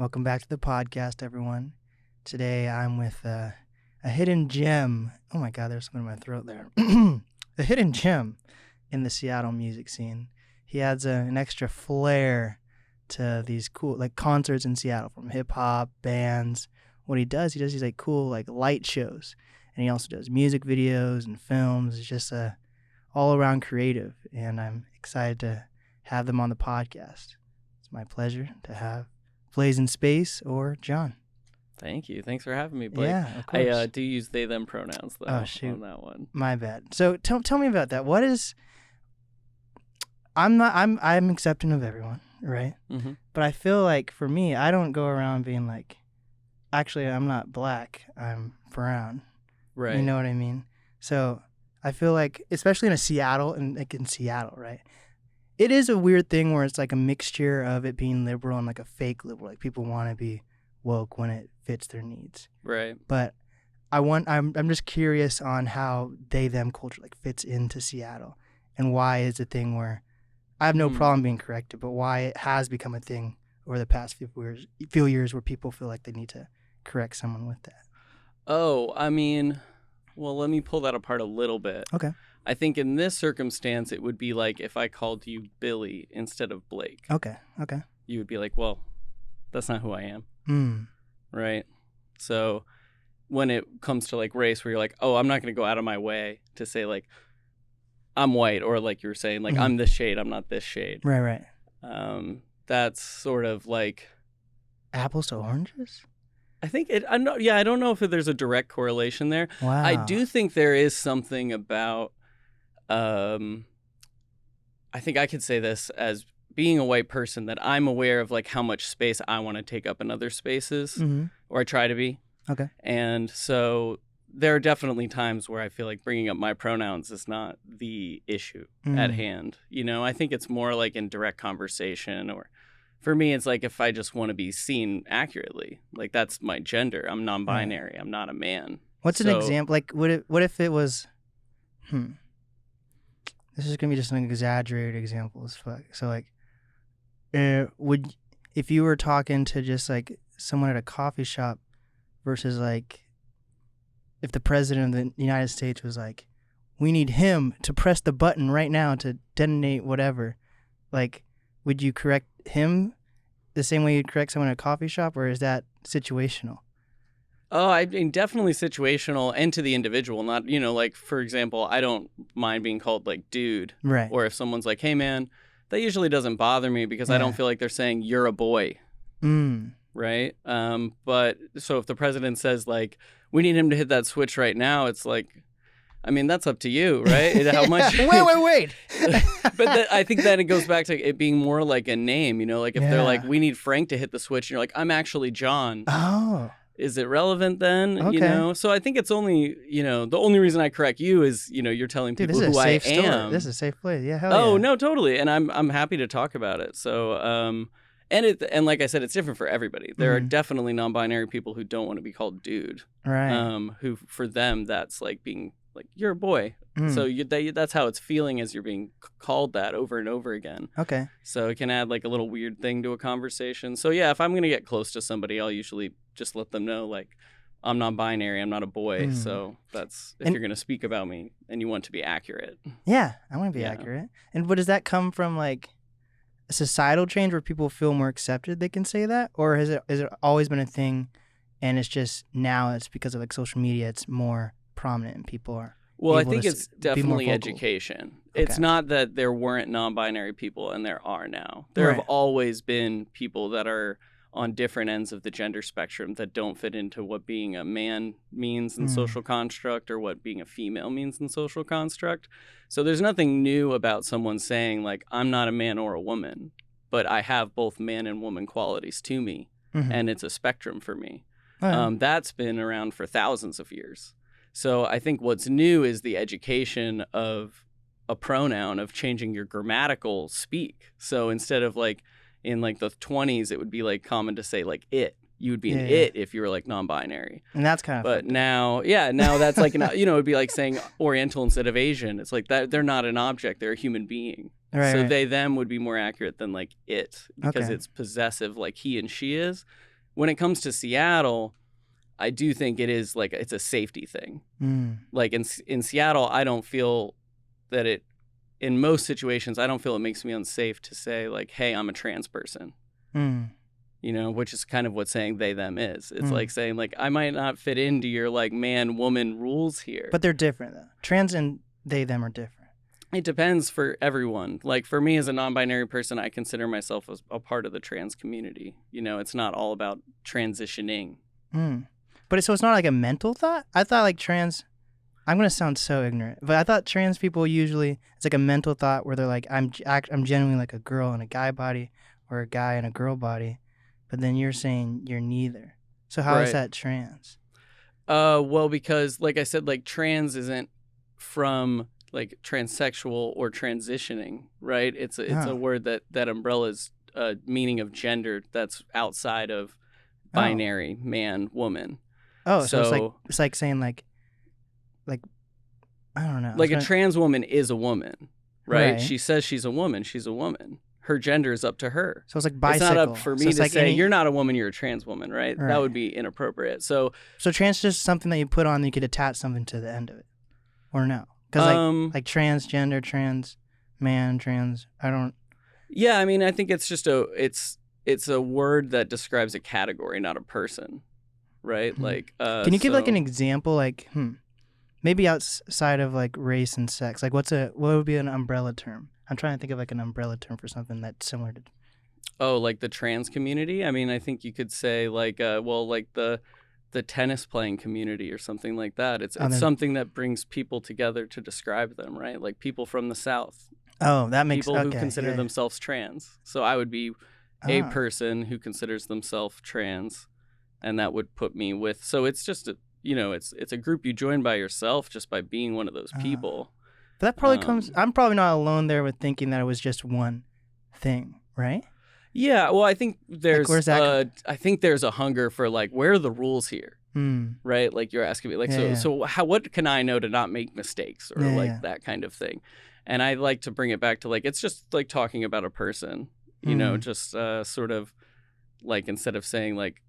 Welcome back to the podcast, everyone. Today I'm with a hidden gem. Oh my God, there's something in my throat there. A hidden gem in the Seattle music scene. He adds an extra flair to these cool concerts in Seattle, from hip hop bands. What he does these cool light shows, and he also does music videos and films. It's just a all around creative, and I'm excited to have them on the podcast. It's my pleasure to have Blazinspace or John. Thank you. Thanks for having me, Blake. Yeah, of course. I do use they them pronouns though. Oh, shoot. On that one. My bad. So tell me about that. What is? I'm accepting of everyone, right? Mm-hmm. But I feel like for me, I don't go around being like, actually, I'm not black. I'm brown. Right. You know what I mean? So I feel like, especially in Seattle, right? It is a weird thing where it's like a mixture of it being liberal and like a fake liberal. Like people want to be woke when it fits their needs. Right. But I'm just curious on how they-them culture fits into Seattle, and why it's a thing where I have no problem being corrected, but why it has become a thing over the past few years where people feel like they need to correct someone with that. Oh, I mean, well, let me pull that apart a little bit. Okay. I think in this circumstance, it would be like if I called you Billy instead of Blake. Okay. You would be like, well, that's not who I am. Right? So when it comes to race, where you're like, oh, I'm not going to go out of my way to say I'm white, or like you were saying, I'm this shade, I'm not this shade. Right. That's sort of like apples to oranges? I think I don't know if there's a direct correlation there. Wow. I do think there is something about I think I could say this as being a white person, that I'm aware of how much space I want to take up in other spaces, or I try to be. Okay. And so there are definitely times where I feel like bringing up my pronouns is not the issue at hand. I think it's more like in direct conversation, or for me, it's like if I just want to be seen accurately, that's my gender. I'm non-binary. I'm not a man. What's an example? What if it was, this is going to be just an exaggerated example as fuck. So if you were talking to just someone at a coffee shop versus if the president of the United States was like, we need him to press the button right now to detonate whatever, would you correct him the same way you'd correct someone at a coffee shop, or is that situational? Oh, I mean, definitely situational, and to the individual. Not, for example, I don't mind being called dude. Right. Or if someone's like, hey, man, that usually doesn't bother me because I don't feel like they're saying you're a boy. Right. But so if the president says we need him to hit that switch right now, it's I mean, that's up to you, right? How much? Wait. But I think that it goes back to it being more like a name, if they're like, we need Frank to hit the switch, and you're like, I'm actually John. Oh. Is it relevant then? Okay. So I think it's only, the only reson I correct you is, you're telling people who I am. This is a safe place. Yeah, hell yeah. No, totally. And I'm happy to talk about it. So, and like I said, it's different for everybody. There are definitely non-binary people who don't want to be called dude. Right. Who, for them, that's being you're a boy. So that's how it's feeling as you're being called that over and over again. Okay. So it can add a little weird thing to a conversation. So yeah, if I'm going to get close to somebody, I'll usually just let them know I'm non-binary, I'm not a boy. So that's if you're going to speak about me and you want to be accurate. Yeah, I want to be accurate. And does that come from a societal change where people feel more accepted they can say that? Or has it always been a thing, and it's just now it's because of social media it's more prominent and people are I think it's definitely education. Okay. It's not that there weren't non-binary people, and there are now. There have always been people that are on different ends of the gender spectrum that don't fit into what being a man means in social construct, or what being a female means in social construct. So there's nothing new about someone saying I'm not a man or a woman, but I have both man and woman qualities to me, and it's a spectrum for me. That's been around for thousands of years. So I think what's new is the education of a pronoun, of changing your grammatical speak. So instead of in the 20s, it would be common to say it. You would be an it if you were non-binary. And that's kind of. But now that's it'd be like saying Oriental instead of Asian. It's that they're not an object; they're a human being. Right. So they them would be more accurate than it, because it's possessive, like he and she is. when it comes to Seattle, I do think it is like it's a safety thing. Like in Seattle, I don't feel that it, in most situations, I don't feel it makes me unsafe to say like, hey, I'm a trans person. You know, which is kind of what saying they, them is. It's like saying like, I might not fit into your like man, woman rules here. But they're different though. Trans and they, them are different. It depends for everyone. Like for me as a non-binary person, I consider myself as a part of the trans community. You know, it's not all about transitioning. But so it's not like a mental thought? I thought like trans, I'm going to sound so ignorant, but I thought trans people usually, it's like a mental thought where they're like, I'm genuinely like a girl in a guy body or a guy in a girl body. But then you're saying you're neither. So how is that trans? Well, because like I said, like trans isn't from like transsexual or transitioning, right? It's a word that umbrellas meaning of gender that's outside of binary man, woman. Oh, so it's like saying like I don't know. Like a trans woman is a woman, right? She says she's a woman. She's a woman. Her gender is up to her. So it's like bicycle. It's not up for me to say you're not a woman, you're a trans woman, right? That would be inappropriate. So trans is just something that you put on and you could attach something to the end of it, or no? Because like transgender, trans man, trans. I don't. Yeah, I mean, I think it's just it's a word that describes a category, not a person, right? Like, can you give like an example, like maybe outside of like race and sex? Like, what would be an umbrella term? I'm trying to think of like an umbrella term for something that's similar to. Oh, like the trans community? I mean, I think you could say like, like the tennis playing community or something like that. It's something that brings people together to describe them, right? Like people from the South. Oh, that makes people who consider themselves trans. So I would be a person who considers themselves trans, and that would put me with. So it's just it's a group you join by yourself just by being one of those people. But that probably comes. I'm probably not alone there with thinking that it was just one thing, right? Yeah. Well, I think there's. Like, where's that I think there's a hunger for like, where are the rules here? Right? Like you're asking me, like, so what can I know to not make mistakes or that kind of thing? And I like to bring it back to like, it's just like talking about a person, you know, just sort of like instead of saying like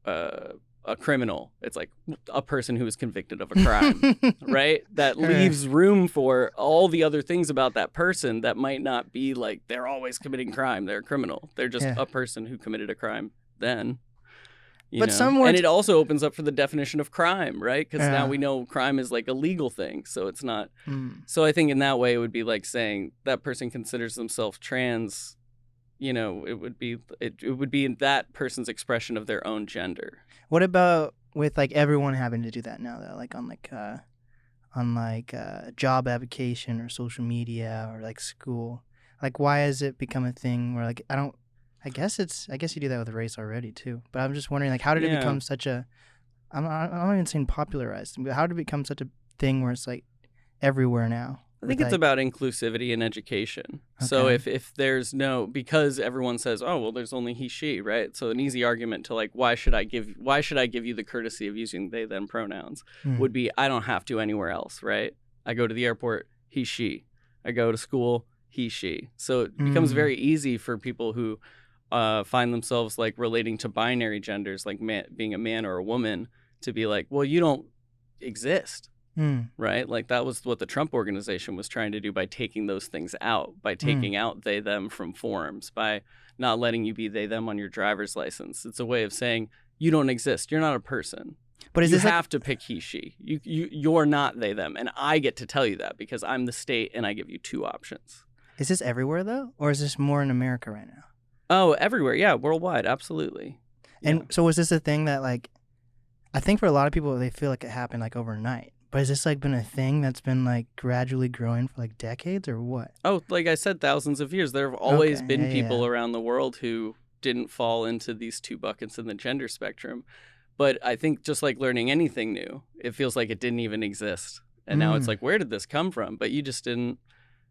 a criminal, it's like a person who is convicted of a crime, right? That leaves room for all the other things about that person that might not be like they're always committing crime. They're a criminal. They're just a person who committed a crime then. You know? And it also opens up for the definition of crime, right? Because now we know crime is like a legal thing, so it's not. So I think in that way it would be like saying that person considers themselves trans. You know, it would be in that person's expression of their own gender. What about with like everyone having to do that now though, like on job application or social media or like school? Like why has it become a thing where like I guess you do that with race already too. But I'm just wondering like how did it become such a I'm not even saying popularized, but how did it become such a thing where it's like everywhere now? I think it's about inclusivity in education. Okay. So if there's because everyone says, oh, well, there's only he, she, right? So an easy argument to like, why should I give you the courtesy of using they, them pronouns would be, I don't have to anywhere else, right? I go to the airport, he, she. I go to school, he, she. So it becomes very easy for people who find themselves like relating to binary genders, like being a man or a woman, to be like, well, you don't exist. Right? Like that was what the Trump organization was trying to do by taking those things out, by taking out they, them from forms, by not letting you be they, them on your driver's license. It's a way of saying you don't exist. You're not a person. But you have to pick he, she. You're not they, them. And I get to tell you that because I'm the state and I give you two options. Is this everywhere though? Or is this more in America right now? Oh, everywhere. Yeah. Worldwide. Absolutely. And so was this a thing that like, I think for a lot of people, they feel like it happened like overnight. But has this like been a thing that's been like gradually growing for like decades or what? Oh, like I said, thousands of years. There have always been people around the world who didn't fall into these two buckets in the gender spectrum. But I think just like learning anything new, it feels like it didn't even exist. And now it's like, where did this come from? But you just didn't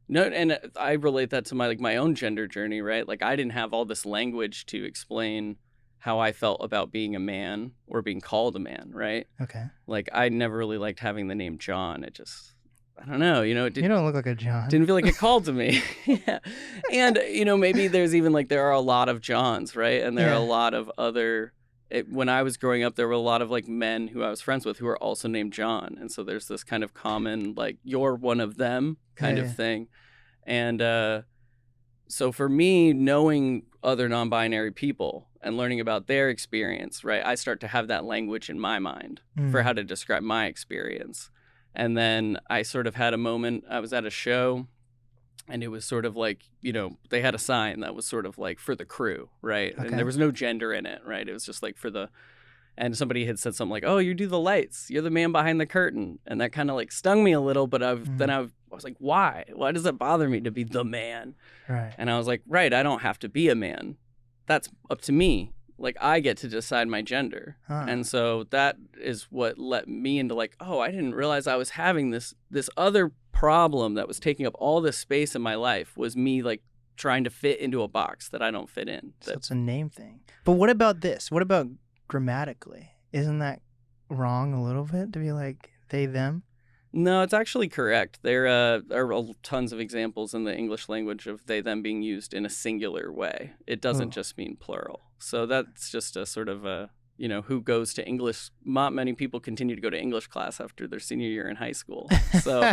know. And I relate that to my own gender journey, right? Like I didn't have all this language to explain how I felt about being a man or being called a man, right? Okay. Like I never really liked having the name John. It just, I don't know, you don't look like a John. Didn't feel like it called to me. Yeah. And, maybe there's even like, there are a lot of Johns, right? And there are a lot of other when I was growing up, there were a lot of like men who I was friends with who were also named John. And so there's this kind of common, like, you're one of them kind of thing. And so for me, knowing other non-binary people and learning about their experience, right, I start to have that language in my mind for how to describe my experience. And then I sort of had a moment, I was at a show, and it was sort of like, you know, they had a sign that was sort of like for the crew, right? Okay. And there was no gender in it, right? It was just like for the, and somebody had said something like, oh, you do the lights. You're the man behind the curtain. And that kind of like stung me a little, but then I was like, why? Why does it bother me to be the man? Right. And I was like, right, I don't have to be a man. That's up to me. Like, I get to decide my gender. And so that is what let me into like, oh, I didn't realize I was having this other problem that was taking up all this space in my life, was me like trying to fit into a box that I don't fit in. So it's a name thing. But what about this? What about grammatically? Isn't that wrong a little bit to be like they, them? No, it's actually correct. There are tons of examples in the English language of they, them being used in a singular way. It doesn't just mean plural. So that's just a sort of a, you know, who goes to English. Not many people continue to go to English class after their senior year in high school. So,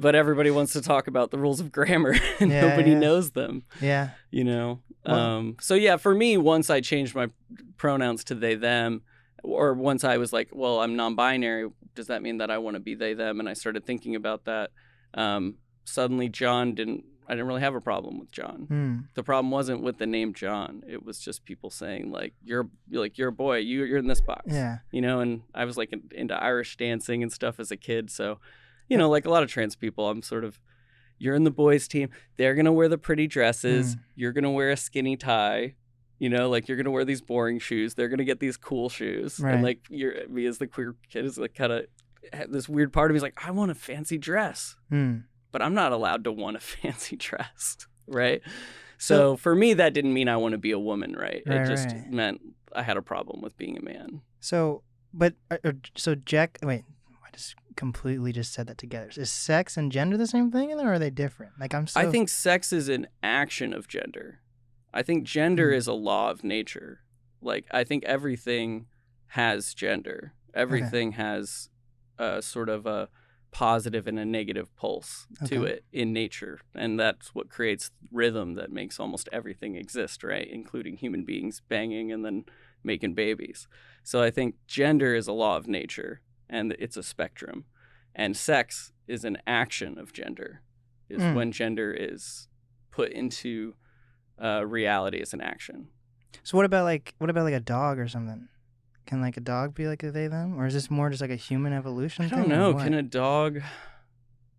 but everybody wants to talk about the rules of grammar and nobody knows them. Yeah. You know? Well, so yeah, for me, once I changed my pronouns to they, them, or once I was like, well, I'm non-binary, does that mean that I want to be they, them? And I started thinking about that. Suddenly I didn't really have a problem with John. The problem wasn't with the name John. It was just people saying like, you're a boy, you're in this box. Yeah. You know, and I was like into Irish dancing and stuff as a kid. So, you know, like a lot of trans people, I'm sort of, you're in the boys team. They're going to wear the pretty dresses. You're going to wear a skinny tie. You know, like, you're going to wear these boring shoes. They're going to get these cool shoes. Right. And, like, me as the queer kid is, like, kind of this weird part of me is like, I want a fancy dress. But I'm not allowed to want a fancy dress, right? So for me, that didn't mean I want to be a woman, right? It just meant I had a problem with being a man. So, Jack, wait, I just completely just said that together. Is sex and gender the same thing, or are they different? Like, I think sex is an action of gender. I think gender is a law of nature. Like, I think everything has gender. Everything has sort of a positive and a negative pulse to it in nature. And that's what creates rhythm that makes almost everything exist, right? Including human beings banging and then making babies. So I think gender is a law of nature, and it's a spectrum. And sex is an action of gender, is when gender is put into reality as an action. So what about like a dog or something? Can like a dog be like a they, them, or is this more just like a human evolution I don't know. Can a dog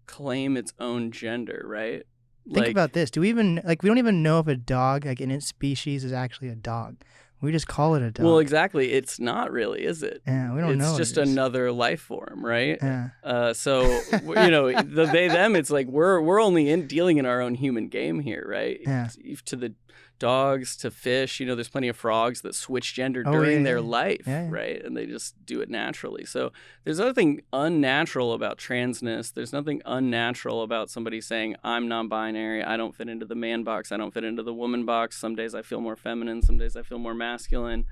claim its own gender, right? Think about this. Do we even we don't even know if a dog, like in its species, is actually a dog. We just call it a dog. Well, exactly. It's not really, is it? Yeah, we don't know. It's just another life form, right? Yeah. So, you know, the they, them, it's like we're only dealing in our own human game here, right? Yeah. To the dogs, to fish, you know, there's plenty of frogs that switch gender during their life, right? And they just do it naturally. So there's nothing unnatural about transness. There's nothing unnatural about somebody saying, I'm non-binary. I don't fit into the man box. I don't fit into the woman box. Some days I feel more feminine. Some days I feel more masculine.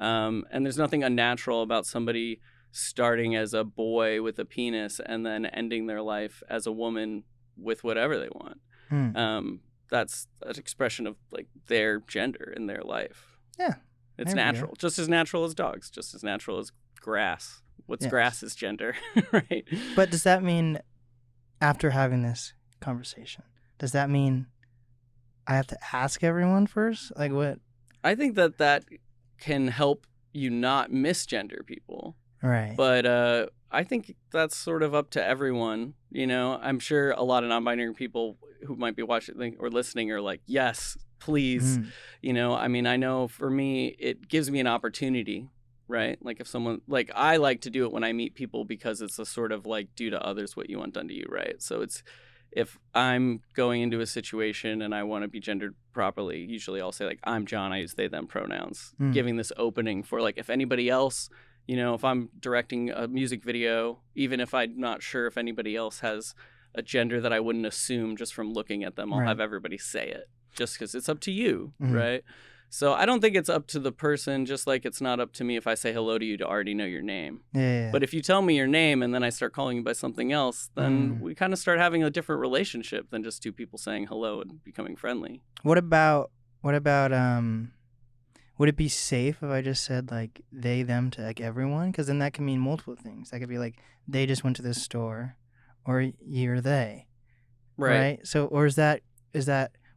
And there's nothing unnatural about somebody starting as a boy with a penis and then ending their life as a woman with whatever they want. That's an expression of like their gender in their life. Yeah. It's natural. Just as natural as dogs, just as natural as grass. What's grass's gender, right? But does that mean, after having this conversation, does that mean I have to ask everyone first? Like what? I think that can help you not misgender people. Right. But I think that's sort of up to everyone. You know, I'm sure a lot of non-binary people who might be watching or listening are like, yes, please. You know, I mean, I know for me, it gives me an opportunity, right? Like if someone, like I like to do it when I meet people because it's a sort of like do to others what you want done to you, right? So it's, if I'm going into a situation and I want to be gendered properly, usually I'll say like, I'm John, I use they, them pronouns, giving this opening for like, if anybody else, you know, if I'm directing a music video, even if I'm not sure if anybody else has a gender that I wouldn't assume just from looking at them, I'll have everybody say it just because it's up to you, right? So I don't think it's up to the person, just like it's not up to me if I say hello to you to already know your name. Yeah. But if you tell me your name and then I start calling you by something else, then we kind of start having a different relationship than just two people saying hello and becoming friendly. What about would it be safe if I just said like they, them to like everyone? Because then that can mean multiple things. That could be like they just went to this store, or you're they. Right. So, or is that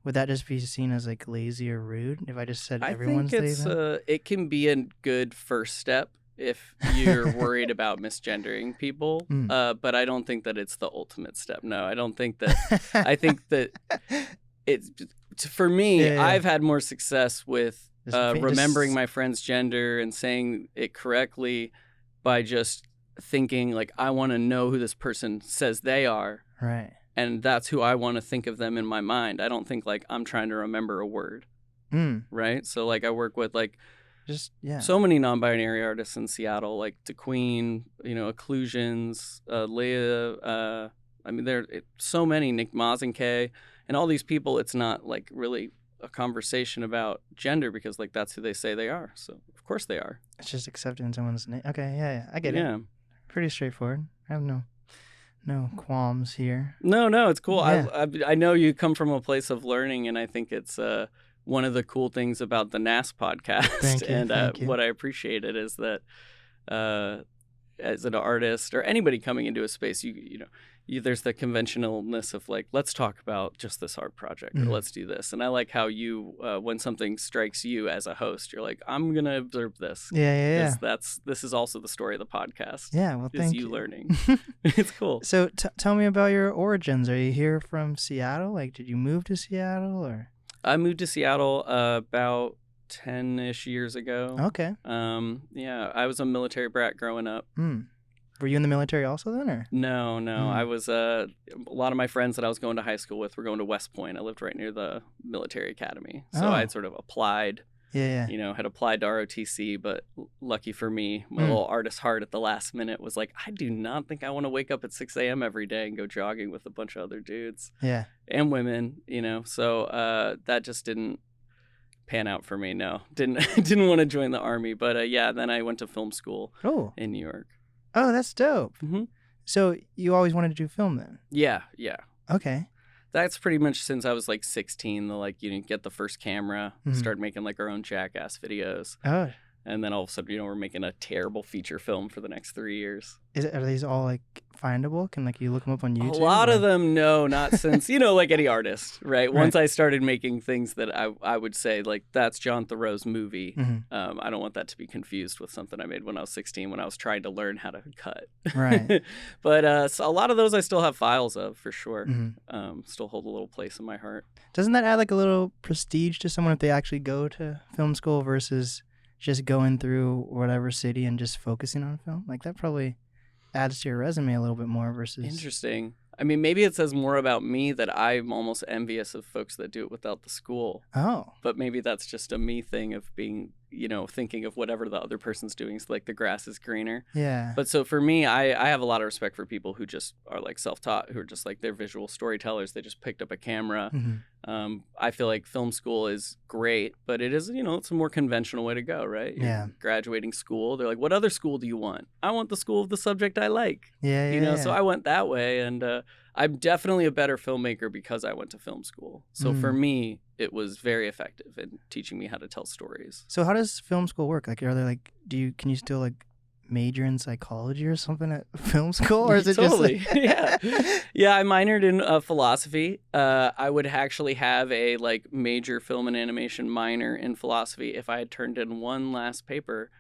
would that just be seen as like lazy or rude if I just said everyone's I think it can be a good first step if you're worried about misgendering people. But I don't think that it's the ultimate step. No, I don't think that. I think that it's for me. I've had more success with remembering my friend's gender and saying it correctly by just thinking like I want to know who this person says they are. Right. And that's who I want to think of them in my mind. I don't think like I'm trying to remember a word. Right. So like I work with like so many non-binary artists in Seattle, like DeQueen, Occlusions, Leah. I mean, there are so many, Nick Mazenkay, and all these people. It's not like really a conversation about gender because like that's who they say they are. So of course they are. It's just accepting someone's name. Okay. Yeah. I get it. Pretty straightforward. I have no qualms here. No, it's cool. Yeah. I know you come from a place of learning, and I think it's one of the cool things about the NAST podcast. Thank you. What I appreciated is that as an artist or anybody coming into a space, there's the conventionalness of like, let's talk about just this art project or let's do this. And I like how you, when something strikes you as a host, you're like, I'm going to observe this. Yeah. This is also the story of the podcast. Yeah, well, thank you. Learning. It's cool. So tell me about your origins. Are you here from Seattle? Like, did you move to Seattle or? I moved to Seattle about 10-ish years ago. Okay. Yeah, I was a military brat growing up. Were you in the military also then, or? No. I was a lot of my friends that I was going to high school with were going to West Point. I lived right near the military academy, so I had sort of applied. Yeah. Had applied to ROTC, but lucky for me, my little artist heart at the last minute was like, I do not think I want to wake up at 6 a.m. every day and go jogging with a bunch of other dudes. Yeah. And women, so that just didn't pan out for me. No, didn't want to join the Army, but then I went to film school in New York. Oh, that's dope. Mm-hmm. So you always wanted to do film then? Yeah. Okay. That's pretty much since I was like 16. Get the first camera, start making like our own jackass videos. Oh. And then all of a sudden, we're making a terrible feature film for the next 3 years. Are these all like findable? Can like you look them up on YouTube? A lot of them, no, not since like any artist, right? Once I started making things that I would say like that's John Thoreau's movie. I don't want that to be confused with something I made when I was 16 when I was trying to learn how to cut. Right. But so a lot of those I still have files of for sure. Still hold a little place in my heart. Doesn't that add like a little prestige to someone if they actually go to film school versus just going through whatever city and just focusing on film? Like that probably adds to your resume a little bit more versus... Interesting. I mean, maybe it says more about me that I'm almost envious of folks that do it without the school. Oh. But maybe that's just a me thing of being, thinking of whatever the other person's doing. So like the grass is greener. Yeah. But so for me, I have a lot of respect for people who just are like self-taught, who are just like they're visual storytellers. They just picked up a camera. I feel like film school is great, but it is, it's a more conventional way to go, right? You're graduating school. They're like, what other school do you want? I want the school of the subject I like. Yeah. So I went that way, and I'm definitely a better filmmaker because I went to film school. So for me, it was very effective in teaching me how to tell stories. So how does film school work? Like, are they like, can you still like major in psychology or something at film school, or is it totally just like... yeah I minored in philosophy. I would actually have a like major film and animation minor in philosophy if I had turned in one last paper,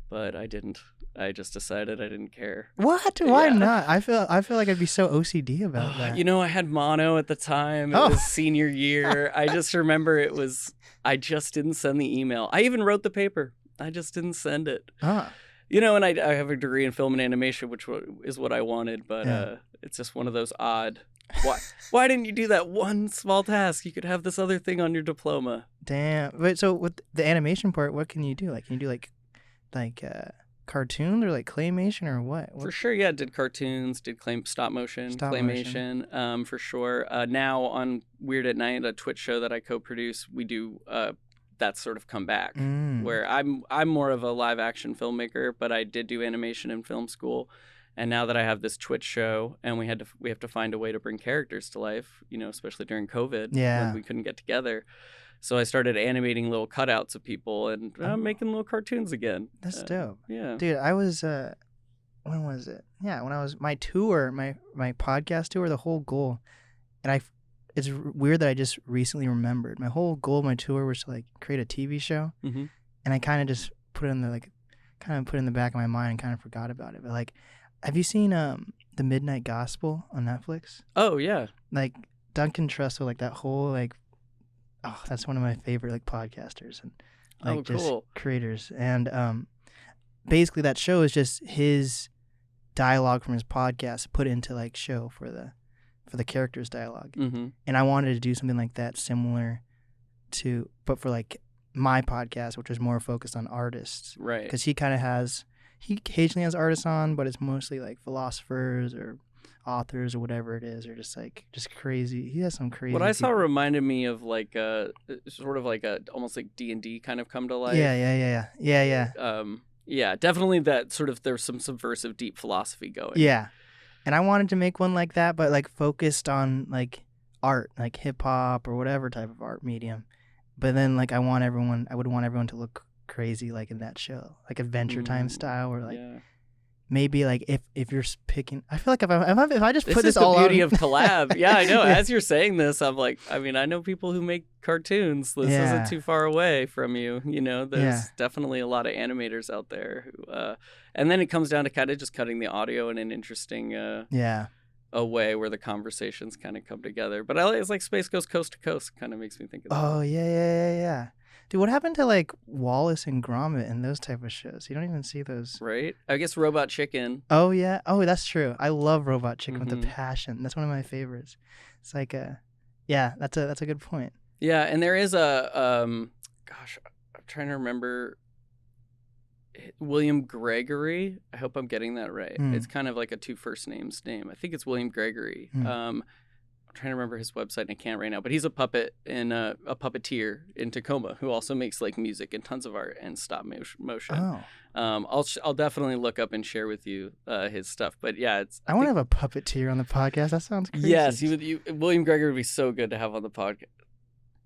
but I didn't. I just decided I didn't care. What? Why not? I feel like I'd be so OCD about that. I had mono at the time. It was senior year. I just remember I just didn't send the email. I even wrote the paper. I just didn't send it. And I have a degree in film and animation, which is what I wanted, but it's just one of those odd. Why didn't you do that one small task? You could have this other thing on your diploma. Damn. Wait, so with the animation part, what can you do? Like, can you do like cartoons or like claymation or what? For sure, yeah. Did cartoons, did stop motion, claymation, for sure. Now on Weird at Night, a Twitch show that I co-produce, we do that's sort of come back. Where I'm more of a live action filmmaker, but I did do animation in film school. And now that I have this Twitch show, and we have to find a way to bring characters to life, especially during COVID when we couldn't get together. So I started animating little cutouts of people and making little cartoons again. That's dope. Yeah, dude. I was when was it? Yeah, when I was my tour, my podcast tour. The whole goal, and it's weird that I just recently remembered. My whole goal of my tour was to like create a TV show, and I kind of just put it in the back of my mind and kind of forgot about it. But like. Have you seen The Midnight Gospel on Netflix? Oh, yeah. Like, Duncan Trussell, like, that whole, like, that's one of my favorite, like, podcasters and, like, just creators. And basically that show is just his dialogue from his podcast put into, like, show for the characters' dialogue. And I wanted to do something like that similar to, but for, like, my podcast, which was more focused on artists. Right. Because he occasionally has artists on, but it's mostly like philosophers or authors or whatever it is, or just crazy. He has some crazy. What I saw reminded me of like sort of like almost like D&D kind of come to life. Yeah. Yeah, definitely that sort of there's some subversive deep philosophy going. Yeah, and I wanted to make one like that, but like focused on like art, like hip hop or whatever type of art medium. But then like I would want everyone to look crazy like in that show, like Adventure Time style, or like maybe like if you're picking, I feel like if I just put this all the beauty of collab. Yeah, I know. As you're saying this, I'm like, I mean, I know people who make cartoons. This isn't too far away from you. There's definitely a lot of animators out there who, and then it comes down to kind of just cutting the audio in an interesting a way where the conversations kind of come together. But it's like Space Goes Coast to Coast. Kind of makes me think of that. Oh yeah. Dude, what happened to like Wallace and Gromit and those type of shows? You don't even see those. Right? I guess Robot Chicken. Oh yeah. Oh, that's true. I love Robot Chicken with a passion. That's one of my favorites. It's like that's a good point. Yeah, and there is a I'm trying to remember William Gregory. I hope I'm getting that right. It's kind of like a two first names name. I think it's William Gregory. I'm trying to remember his website and I can't right now, but he's a puppet and a puppeteer in Tacoma who also makes like music and tons of art and stop motion. I'll definitely look up and share with you his stuff. But yeah, I want to have a puppeteer on the podcast. That sounds crazy. Yes, William Gregory would be so good to have on the podcast.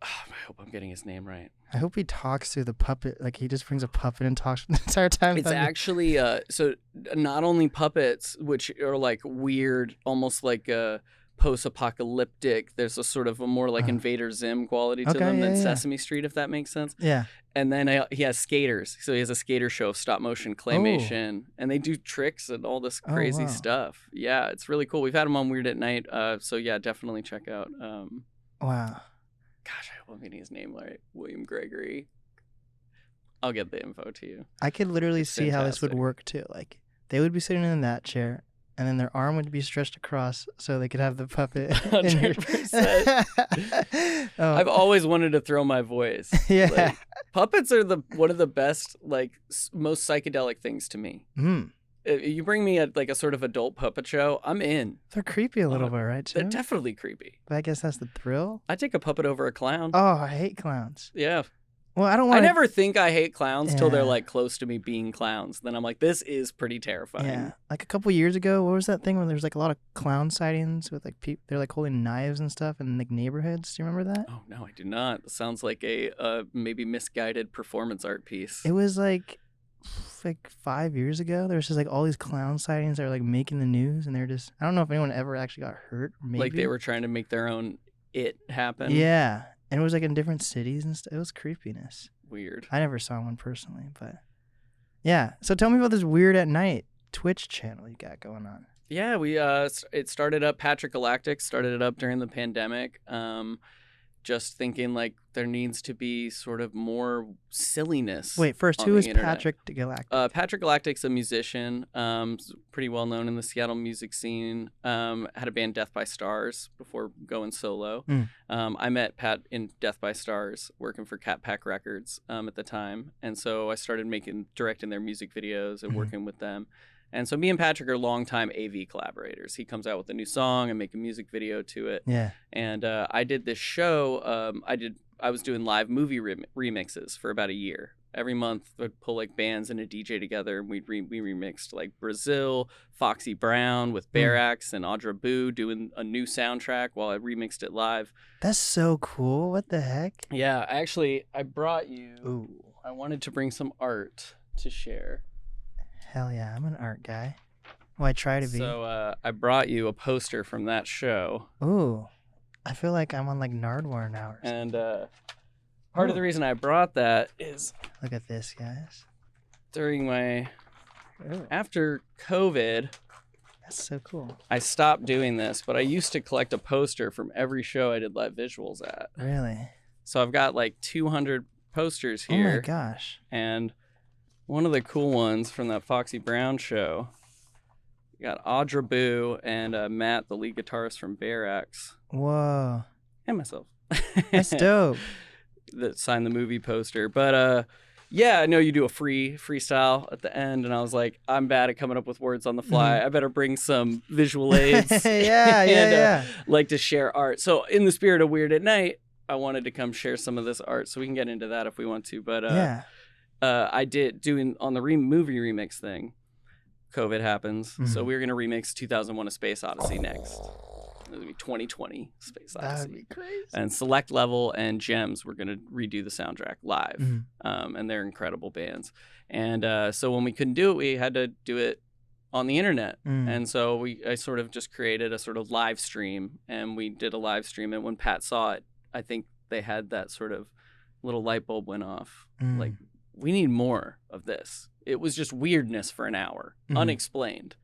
I hope I'm getting his name right. I hope he talks through the puppet. Like he just brings a puppet and talks the entire time. It's actually so not only puppets, which are like weird, almost like post-apocalyptic. There's a sort of a more like Invader Zim quality to them than Sesame Street, if that makes sense. Yeah. And then he has skaters. So he has a skater show of stop motion claymation, and they do tricks and all this crazy stuff. Yeah, it's really cool. We've had him on Weird at Night. So yeah, definitely check out. Wow. Gosh, I hope I'm getting his name right. William Gregory. I'll get the info to you. I could literally see how this would work too. Like they would be sitting in that chair, and then their arm would be stretched across so they could have the puppet. 100%. I've always wanted to throw my voice. Yeah. Like, puppets are one of the best, like most psychedelic things to me. You bring me a sort of adult puppet show, I'm in. They're creepy a little bit, right? Too? They're definitely creepy. But I guess that's the thrill. I take a puppet over a clown. Oh, I hate clowns. Yeah. Well, I never think I hate clowns till they're like close to me being clowns. Then I'm like, this is pretty terrifying. Yeah. Like a couple years ago, what was that thing where there was like a lot of clown sightings with like people? They're like holding knives and stuff in like neighborhoods. Do you remember that? Oh no, I do not. It sounds like a maybe misguided performance art piece. It was like 5 years ago. There was just like all these clown sightings that were like making the news, and they're just, I don't know if anyone ever actually got hurt. Maybe. Like they were trying to make their own it happen. Yeah. And it was like in different cities and stuff. It was creepiness. Weird. I never saw one personally, but yeah. So tell me about this Weird at Night Twitch channel you got going on. Yeah, it started up. Patrick Galactic started it up during the pandemic. Just thinking like there needs to be sort of more silliness. Wait, first, who is Patrick Galactic? Patrick Galactic's a musician, pretty well known in the Seattle music scene. Had a band Death by Stars before going solo. I met Pat in Death by Stars working for Cat Pack Records at the time. And so I started directing their music videos and working with them. And so me and Patrick are longtime AV collaborators. He comes out with a new song and make a music video to it. Yeah. And I did this show. I was doing live movie remixes for about a year. Every month, I'd pull like bands and a DJ together, and we remixed like Brazil, Foxy Brown with Barax and Audra Boo doing a new soundtrack while I remixed it live. That's so cool. What the heck? Yeah, actually, I brought you. Ooh. I wanted to bring some art to share. Hell yeah, I'm an art guy. Well, I try to be. So I brought you a poster from that show. Ooh, I feel like I'm on like Nardwuar now. And part of the reason I brought that is, look at this, guys. During after COVID, that's so cool. I stopped doing this, but I used to collect a poster from every show I did live visuals at. Really? So I've got like 200 posters here. Oh my gosh. And one of the cool ones from that Foxy Brown show, we got Audra Boo and Matt, the lead guitarist from Barax. Whoa. And myself. That's dope. That signed the movie poster. But yeah, I know you do a freestyle at the end, and I was like, I'm bad at coming up with words on the fly. I better bring some visual aids. yeah. Like to share art. So in the spirit of Weird at Night, I wanted to come share some of this art, so we can get into that if we want to. But I did doing on the movie remix thing. COVID happens, so we were gonna remix 2001: A Space Odyssey next. It would be 2020 Space Odyssey. That would be crazy. And Select Level and Gems, we're going to redo the soundtrack live. And they're incredible bands. And so when we couldn't do it, we had to do it on the internet. And so I sort of just created a sort of live stream. And we did a live stream. And when Pat saw it, I think they had that sort of little light bulb went off. Like, we need more of this. It was just weirdness for an hour, unexplained.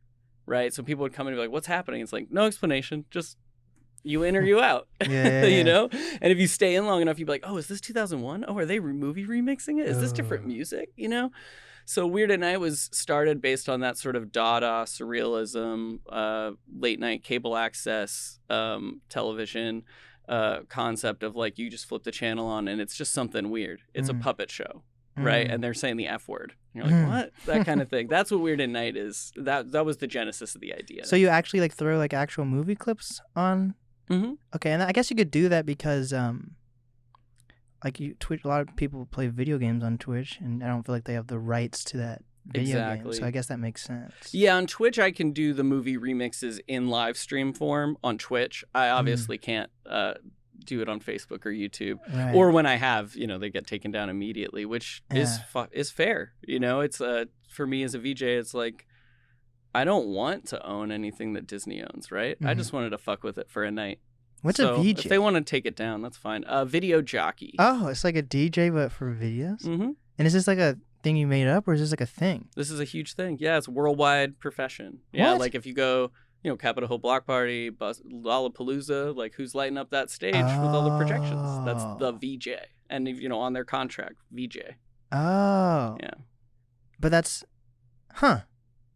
Right, so people would come in and be like, "What's happening?" It's like, no explanation, just you in or you out. You know. And if you stay in long enough, you'd be like, "Oh, is this 2001? Oh, are they movie remixing it? Is this different music?" You know. So Weird at Night was started based on that sort of Dada surrealism, late night cable access television concept of like you just flip the channel on and it's just something weird. It's a puppet show. Right, and they're saying the F word. You're like, what? That kind of thing. That's what Weird at Night is. That was the genesis of the idea. So you actually like throw like actual movie clips on? Okay, and I guess you could do that because like Twitch, a lot of people play video games on Twitch, and I don't feel like they have the rights to that video game. So I guess that makes sense. Yeah, on Twitch I can do the movie remixes in live stream form on Twitch. I obviously can't do it on Facebook or YouTube, or when I have, they get taken down immediately, which is fair. It's for me as a VJ, it's like I don't want to own anything that Disney owns, right? I just wanted to fuck with it for a night. What's a VJ? If they want to take it down, that's fine. Video jockey. Oh, it's like a DJ but for videos. And is this like a thing you made up, or is this like a thing? This is a huge thing. Yeah, it's a worldwide profession. Yeah, like if you go. Capitol Hill Block Party, Lollapalooza, like who's lighting up that stage with all the projections? That's the VJ. And, on their contract, VJ. Oh. Yeah. But that's, I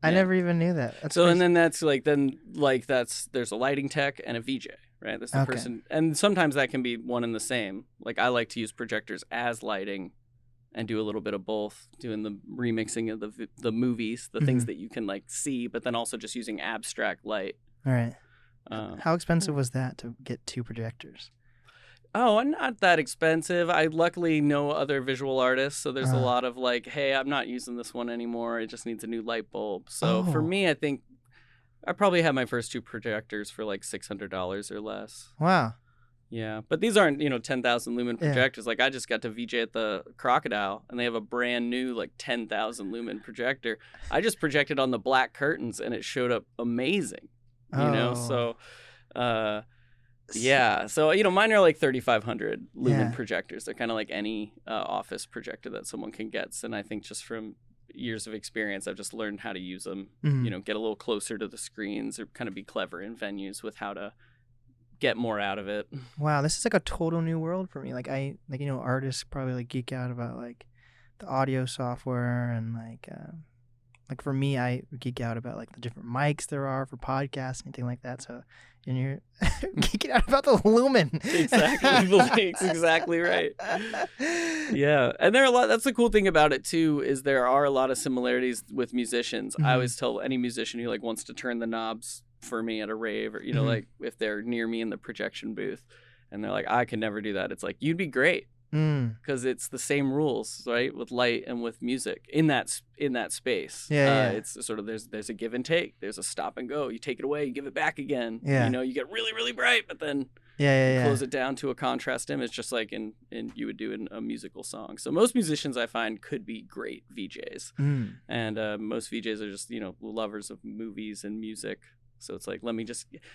never even knew that. That's so, crazy. And then there's a lighting tech and a VJ, right? That's the person. And sometimes that can be one and the same. Like I like to use projectors as lighting and do a little bit of both, doing the remixing of the movies, the things that you can like see, but then also just using abstract light. All right. How expensive was that to get 2 projectors? Oh, not that expensive. I luckily know other visual artists, so there's a lot of like, hey, I'm not using this one anymore. It just needs a new light bulb. So for me, I think I probably had my first 2 projectors for like $600 or less. Wow. Yeah, but these aren't, 10,000 lumen projectors. Like I just got to VJ at the Crocodile, and they have a brand new like 10,000 lumen projector. I just projected on the black curtains, and it showed up amazing. So yeah. So mine are like 3,500 lumen projectors. They're kind of like any office projector that someone can get. And I think just from years of experience, I've just learned how to use them. Get a little closer to the screens, or kind of be clever in venues with how to get more out of it. Wow, this is like a total new world for me. Like artists probably like geek out about like the audio software, and like for me, I geek out about like the different mics there are for podcasts, anything like that. So, and you're geeking out about the lumen. Exactly, exactly right. Yeah, and there are a lot. That's the cool thing about it too, is there are a lot of similarities with musicians. I always tell any musician who like wants to turn the knobs for me at a rave, or like if they're near me in the projection booth and they're like, I could never do that, it's like, you'd be great. because it's the same rules, right, with light and with music in that space. It's sort of there's a give and take. There's a stop and go. You take it away, you give it back again. Yeah. You know, you get really, really bright, but then you close it down to a contrast image, just like in you would do in a musical song. So most musicians I find could be great VJs, and most VJs are just, you know, lovers of movies and music. So it's like,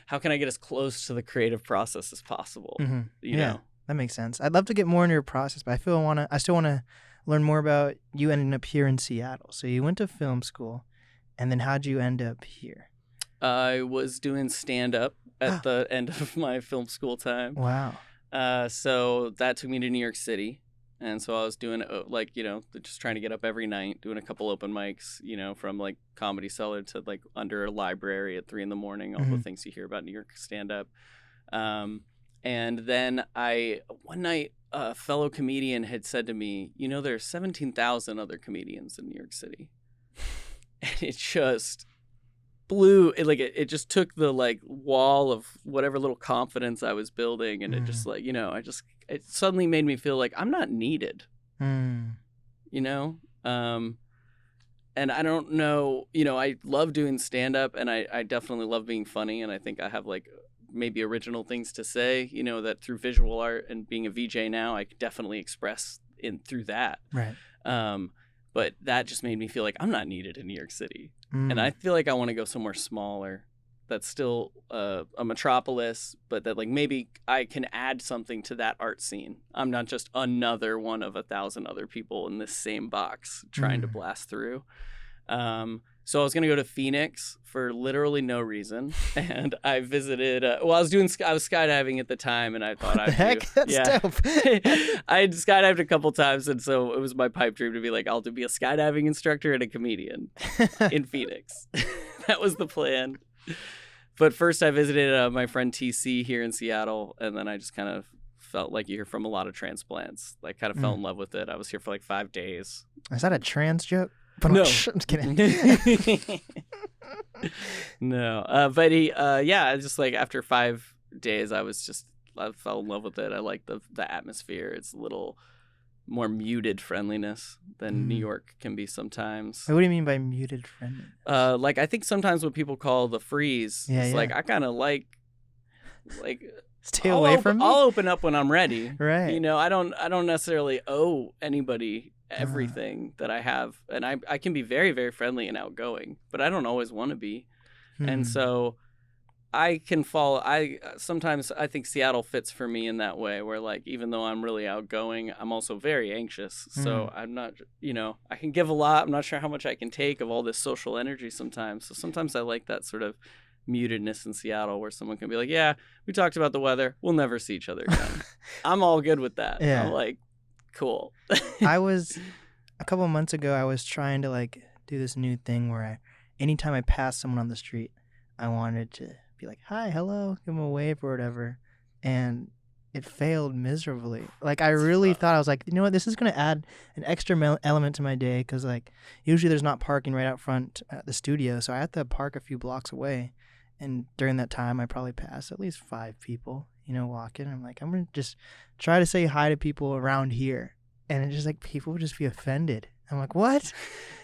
how can I get as close to the creative process as possible? You know? That makes sense. I'd love to get more into your process, but I still want to learn more about you ending up here in Seattle. So you went to film school, and then how'd you end up here? I was doing stand-up at the end of my film school time. Wow. So that took me to New York City. And so I was doing, like, you know, just trying to get up every night, doing a couple open mics, you know, from like Comedy Cellar to like under a library at 3 a.m, all the things you hear about New York stand-up. And then one night, a fellow comedian had said to me, you know, there's 17,000 other comedians in New York City. And it just blew, it just took the like wall of whatever little confidence I was building. And it just like, you know, it suddenly made me feel like I'm not needed, you know? And I don't know, you know, I love doing stand-up, and I definitely love being funny. And I think I have like maybe original things to say, you know, that through visual art and being a VJ now, I could definitely express through that. Right. But that just made me feel like I'm not needed in New York City. And I feel like I want to go somewhere smaller that's still a metropolis, but that like maybe I can add something to that art scene. I'm not just another one of 1,000 other people in this same box trying to blast through. So I was going to go to Phoenix for literally no reason. And I visited, I was skydiving at the time, and I thought That's dope. I had skydived a couple times. And so it was my pipe dream to be like, I'll be a skydiving instructor and a comedian in Phoenix. That was the plan. But first I visited my friend TC here in Seattle. And then I just kind of felt like you hear from a lot of transplants. Like kind of fell in love with it. I was here for like 5 days. Is that a trans joke? No. I'm just kidding. No. But he, just like after 5 days, I fell in love with it. I like the atmosphere. It's a little more muted friendliness than New York can be sometimes. What do you mean by muted friendliness? Like I think sometimes what people call the freeze, like I kind of like stay away from me. I'll open up when I'm ready. Right. You know, I don't necessarily owe anybody everything that I have, and I can be very, very friendly and outgoing, but I don't always want to be. And so I can fall. Sometimes I think Seattle fits for me in that way, where like even though I'm really outgoing, I'm also very anxious. So I'm not, you know, I can give a lot. I'm not sure how much I can take of all this social energy sometimes. So sometimes I like that sort of mutedness in Seattle, where someone can be like, yeah, we talked about the weather, we'll never see each other again. I'm all good with that. I'm like, cool. A couple of months ago, I was trying to like do this new thing where anytime I passed someone on the street, I wanted to be like, hi, hello, give them a wave or whatever. And it failed miserably. Like I really thought, I was like, you know what, this is going to add an extra element to my day, because like usually there's not parking right out front at the studio. So I had to park a few blocks away. And during that time, I probably passed at least 5 people, you know, walking. I'm like, I'm going to just try to say hi to people around here. And it's just like, people would just be offended. I'm like, what?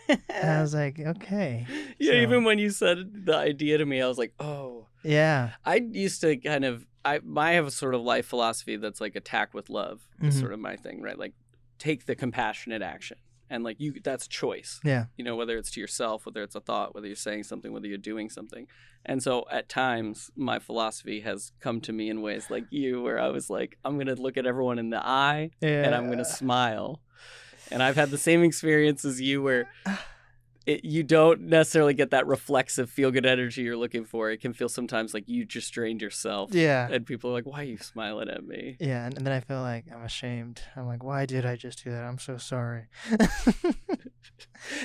And I was like, okay. Yeah, so, even when you said the idea to me, I was like, oh. Yeah. I used to kind of, I have a sort of life philosophy that's like attack with love is sort of my thing, right? Like take the compassionate action. And like that's choice. Yeah. You know, whether it's to yourself, whether it's a thought, whether you're saying something, whether you're doing something. And so at times my philosophy has come to me in ways like you, where I was like, I'm going to look at everyone in the eye and I'm going to smile. And I've had the same experience as you, where you don't necessarily get that reflexive feel-good energy you're looking for. It can feel sometimes like you just drained yourself. Yeah. And people are like, why are you smiling at me? Yeah, and then I feel like I'm ashamed. I'm like, why did I just do that? I'm so sorry.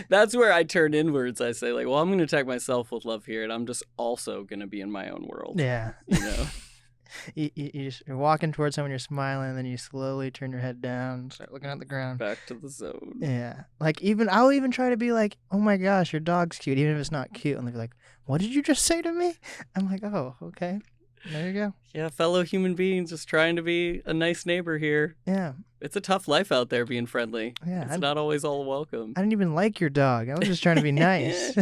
That's where I turn inwards. I say like, well, I'm going to attack myself with love here, and I'm just also going to be in my own world. Yeah. You know? You're walking towards someone, you're smiling, and then you slowly turn your head down, start looking at the ground. Back to the zone. Yeah. Like I'll even try to be like, oh my gosh, your dog's cute, even if it's not cute. And they'll be like, what did you just say to me? I'm like, oh, okay. There you go. Yeah, fellow human beings just trying to be a nice neighbor here. Yeah. It's a tough life out there being friendly. Yeah. It's not always all welcome. I didn't even like your dog. I was just trying to be nice.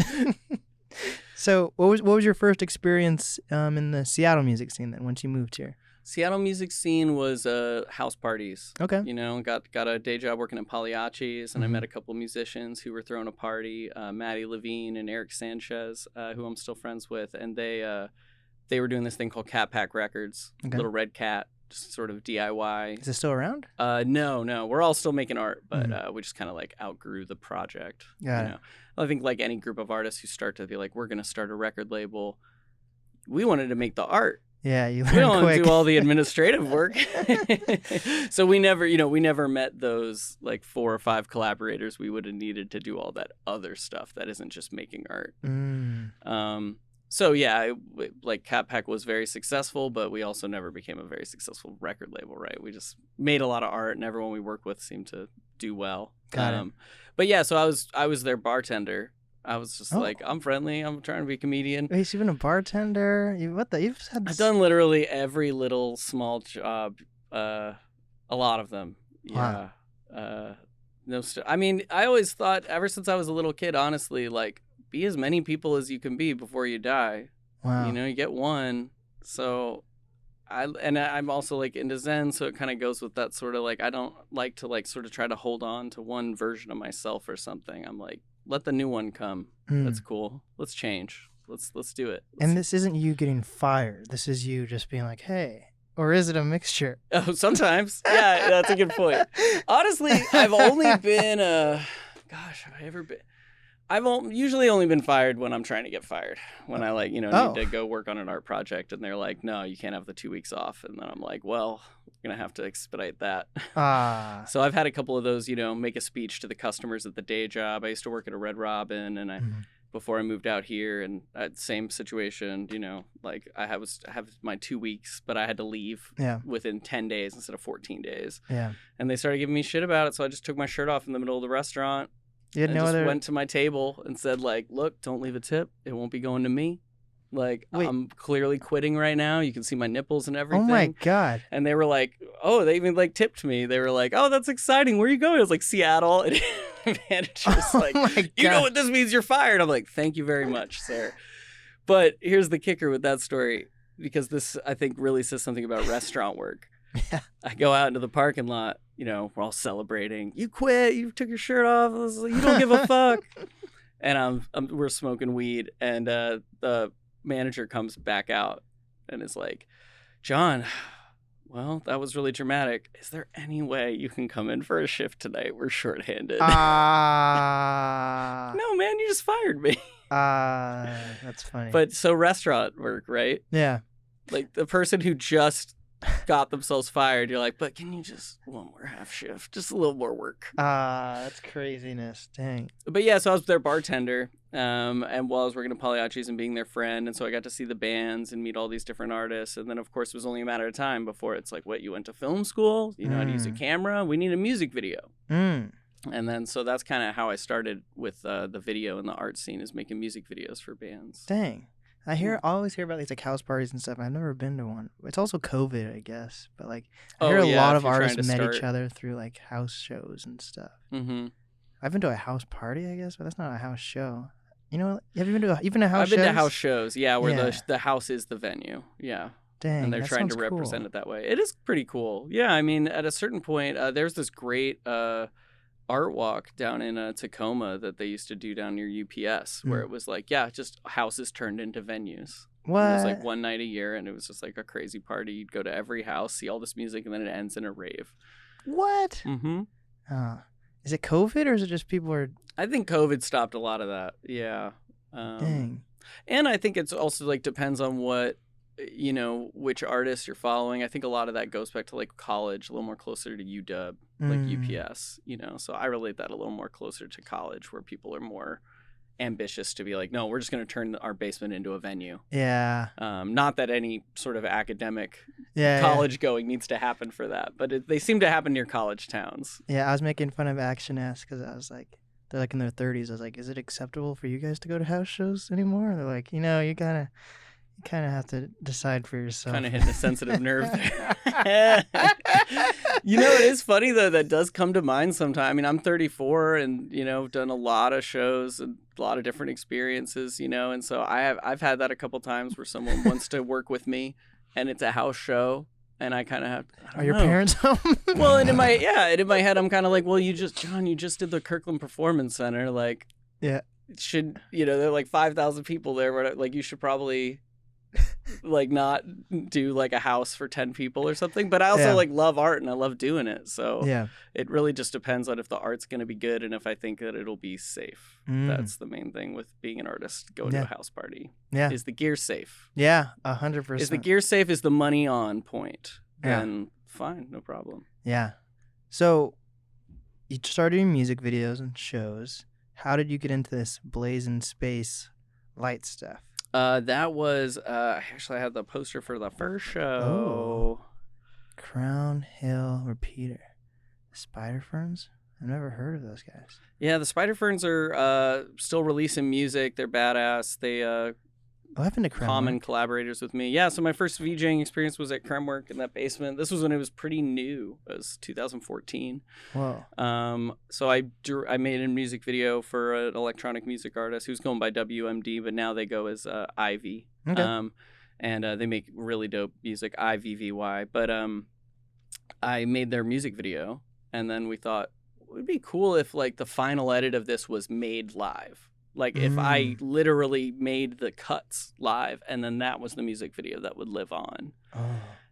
So what was your first experience in the Seattle music scene then once you moved here? Seattle music scene was house parties. Okay. You know, got a day job working at Pagliacci's, and I met a couple musicians who were throwing a party, Maddie Levine and Eric Sanchez, who I'm still friends with, and they were doing this thing called Cat Pack Records, Little Red Cat, just sort of DIY. Is it still around? No, we're all still making art, but we just kind of like outgrew the project. Got it. I think like any group of artists who start to be like, we're gonna start a record label. We wanted to make the art. Yeah, you we learn don't quick. do all the administrative work. So we never met those like 4 or 5 collaborators we would have needed to do all that other stuff that isn't just making art. So yeah, like Cat Pack was very successful, but we also never became a very successful record label, right? We just made a lot of art, and everyone we worked with seemed to do well. Got it. But yeah, so I was their bartender. I was just like, I'm friendly. I'm trying to be a comedian. Wait, so you've been a bartender? I've done literally every little small job. A lot of them. Yeah. Wow. I mean, I always thought, ever since I was a little kid, honestly, like, be as many people as you can be before you die. Wow. You know, you get one. So I'm also like into Zen, so it kind of goes with that sort of like, I don't like to like sort of try to hold on to one version of myself or something. I'm like, let the new one come. That's cool. Let's change. Let's do it. And this isn't you getting fired. This is you just being like, hey. Or is it a mixture? Oh, sometimes. Yeah, that's a good point. Honestly, I've only been I've usually only been fired when I'm trying to get fired. When I like, need to go work on an art project, and they're like, no, you can't have the 2 weeks off. And then I'm like, well, we're going to have to expedite that. So I've had a couple of those, make a speech to the customers at the day job. I used to work at a Red Robin, and before I moved out here, and same situation, like I have my 2 weeks, but I had to leave within 10 days instead of 14 days. Yeah. And they started giving me shit about it. So I just took my shirt off in the middle of the restaurant. You had went to my table and said, like, look, don't leave a tip. It won't be going to me. Like, wait. I'm clearly quitting right now. You can see my nipples and everything. Oh, my God. And they were like, oh, they even, like, tipped me. They were like, oh, that's exciting. Where are you going? I was like, Seattle. And the manager's like, you know what this means? You're fired. I'm like, thank you very much, sir. But here's the kicker with that story, because this, I think, really says something about restaurant work. Yeah. I go out into the parking lot, we're all celebrating. You quit. You took your shirt off. You don't give a fuck. And we're smoking weed, and the manager comes back out and is like, John, well, that was really dramatic. Is there any way you can come in for a shift tonight? We're shorthanded. No, man, you just fired me. That's funny. But so restaurant work, right? Yeah. Like the person who just got themselves fired, you're like, but can you just one more half shift, just a little more work? That's craziness. Dang. But yeah, so I was their bartender, and while I was working at Pagliacci's and being their friend, and so I got to see the bands and meet all these different artists, and then of course it was only a matter of time before it's like, what, you went to film school, you know how to use a camera, we need a music video. And then so that's kind of how I started with the video and the art scene, is making music videos for bands. Dang. I always hear about these like house parties and stuff. I've never been to one. It's also COVID, I guess. But like, I hear a lot of artists met each other through like house shows and stuff. I've been to a house party, I guess, but that's not a house show. Have you been to a house? I've been to house shows, where the house is the venue. Yeah. Dang, and they're trying to represent it that way. It is pretty cool. Yeah, I mean, at a certain point, there's this great art walk down in Tacoma that they used to do down near UPS, where it was like, just houses turned into venues. What? And it was like one night a year, and it was just like a crazy party. You'd go to every house, see all this music, and then it ends in a rave. What? Is it COVID, or is it just people are... I think COVID stopped a lot of that. Yeah. Dang. And I think it's also like depends on what, which artists you're following. I think a lot of that goes back to like college, a little more closer to UW, like UPS, so I relate that a little more closer to college, where people are more ambitious to be like, no, we're just going to turn our basement into a venue. Yeah. Not that any sort of academic college going needs to happen for that, but they seem to happen near college towns. Yeah, I was making fun of Action S because I was like, they're like in their 30s. I was like, is it acceptable for you guys to go to house shows anymore? And they're like, you You kind of have to decide for yourself. Kind of hitting a sensitive nerve there. You know, it is funny, though, that does come to mind sometimes. I mean, I'm 34 and, you know, done a lot of shows and a lot of different experiences, you know, and so I've had that a couple times where someone wants to work with me and it's a house show. And I kind of have. Are your parents home? Well, and in my head, I'm kind of like, well, John, you just did the Kirkland Performance Center, like, yeah, should, you know, there are like 5,000 people there, where like you should probably like not do like a house for 10 people or something. But I also like love art and I love doing it, so yeah, it really just depends on if the art's going to be good and if I think that it'll be safe. That's the main thing with being an artist. Going to a house party. Yeah, is the gear safe? Yeah, 100%. Is the gear safe? Is the money on point? Then fine, no problem. Yeah. So you started doing music videos and shows. How did you get into this Blazinspace light stuff? That was actually I had the poster for the first show. Oh. Crown Hill Repeater. Spider Ferns? I've never heard of those guys. Yeah, the Spider Ferns are still releasing music. They're badass. They what happened to Kremwork? Common collaborators with me. Yeah, so my first VJing experience was at Kremwork in that basement. This was when it was pretty new. It was 2014. Whoa. So I made a music video for an electronic music artist who's going by WMD, but now they go as Ivy. Okay. And they make really dope music, IVVY. But I made their music video, and then we thought it would be cool if like the final edit of this was made live. Like if I literally made the cuts live and then that was the music video that would live on. Oh.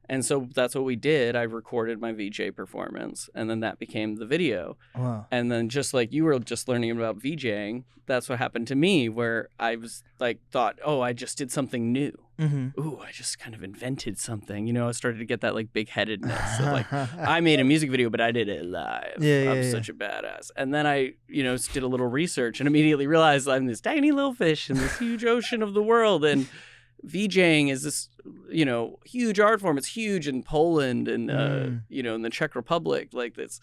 And so that's what we did. I recorded my VJ performance and then that became the video. Wow. And then just like you were just learning about VJing, that's what happened to me where I was like thought, oh, I just did something new. Mm-hmm. Ooh, I just kind of invented something. You know, I started to get that like big headedness. So, like I made a music video, but I did it live. I'm such a badass. And then I, you know, did a little research and immediately realized I'm this tiny little fish in this huge ocean of the world. And VJing is this, you know, huge art form. It's huge in Poland and, you know, in the Czech Republic. Like this,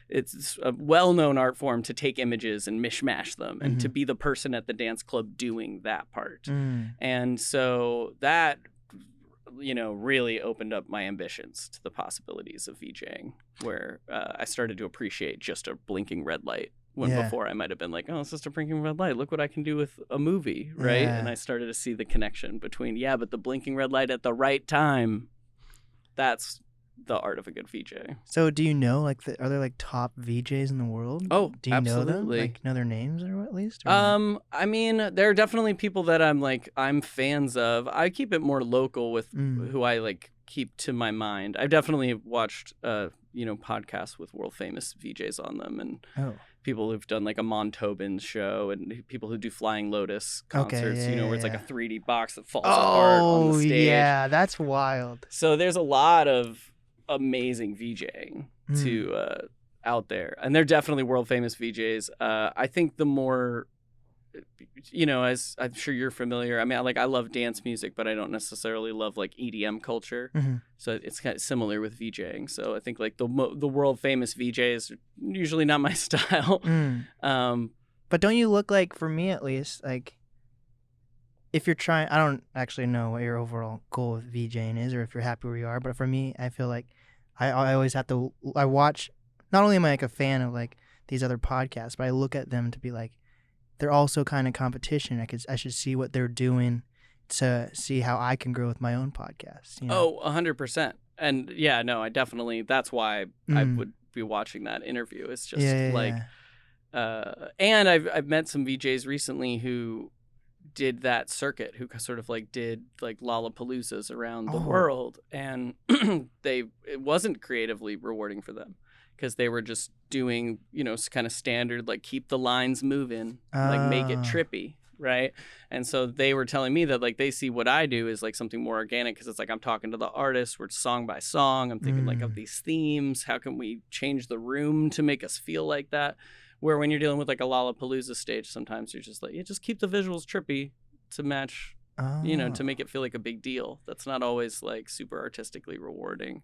it's a well-known art form to take images and mishmash them and to be the person at the dance club doing that part. And so that, you know, really opened up my ambitions to the possibilities of VJing, where I started to appreciate just a blinking red light. When before I might have been like, oh, it's just a blinking red light. Look what I can do with a movie, right? Yeah. And I started to see the connection between, but the blinking red light at the right time, that's the art of a good VJ. So do you know, like, are there, like, top VJs in the world? Oh, do you know them? absolutely. Like, know their names or at least? Or I mean, there are definitely people that I'm fans of. I keep it more local with who I, like, keep to my mind. I've definitely watched, you know, podcasts with world famous VJs on them and people who've done like a Montauban show and people who do Flying Lotus concerts, you know, where it's like a 3D box that falls apart on the stage. Oh, yeah, that's wild. So there's a lot of amazing VJing to out there. And they're definitely world famous VJs. I think the more, you know, as I'm sure you're familiar, I mean, I love dance music, but I don't necessarily love like EDM culture. So it's kind of similar with VJing. So I think like the world famous VJs are usually not my style. But don't you look like, for me at least, like, if you're trying, I don't actually know what your overall goal with VJing is or if you're happy where you are, but for me, I feel like I always have to, I watch, not only am I like a fan of like these other podcasts, but I look at them to be like, they're also kind of competition. I should see what they're doing to see how I can grow with my own podcast. You know? Oh, 100%. And yeah, no, I definitely, that's why I would be watching that interview. It's just and I've met some VJs recently who did that circuit, who sort of like did like Lollapaloozas around the world. And it wasn't creatively rewarding for them. Because they were just doing, you know, kind of standard, like keep the lines moving, like make it trippy, right? And so they were telling me that like they see what I do is like something more organic because it's like I'm talking to the artist, we're song by song. I'm thinking like of these themes. How can we change the room to make us feel like that? Where when you're dealing with like a Lollapalooza stage, sometimes you're just like, just keep the visuals trippy to match, you know, to make it feel like a big deal. That's not always like super artistically rewarding.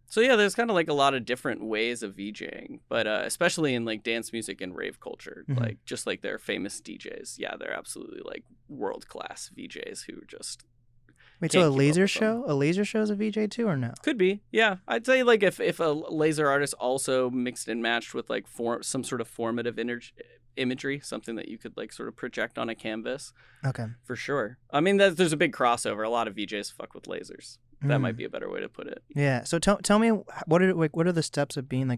So yeah, there's kind of like a lot of different ways of VJing, but especially in like dance music and rave culture, like just like their famous DJs. Yeah, they're absolutely like world class VJs who just. Wait, so a laser show? A laser show is a VJ too, or no? Could be, yeah. I'd say like if a laser artist also mixed and matched with like some sort of formative imagery, something that you could like sort of project on a canvas. Okay. For sure. I mean, there's a big crossover. A lot of VJs fuck with lasers. That might be a better way to put it. Yeah. So tell me what are the steps of being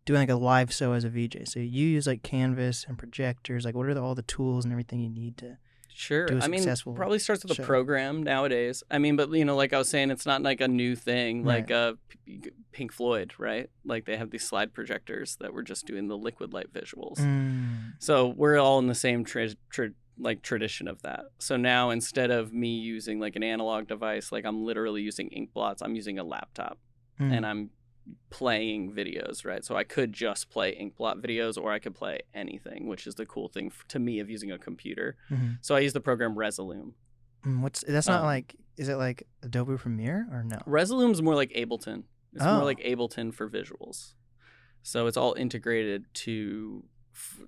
doing like a live show as a VJ? So you use like canvas and projectors. Like what are all the tools and everything you need to? Sure. I mean, probably starts with a program nowadays. I mean, but, you know, like I was saying, it's not like a new thing, like Pink Floyd, right? Like they have these slide projectors that were just doing the liquid light visuals. So we're all in the same tradition of that. So now instead of me using like an analog device, like I'm literally using ink blots, I'm using a laptop and I'm playing videos, right? So I could just play inkblot videos or I could play anything, which is the cool thing to me of using a computer. So I use the program Resolume. That's not like, is it like Adobe Premiere or no? Resolume's more like Ableton. It's more like Ableton for visuals. So it's all integrated to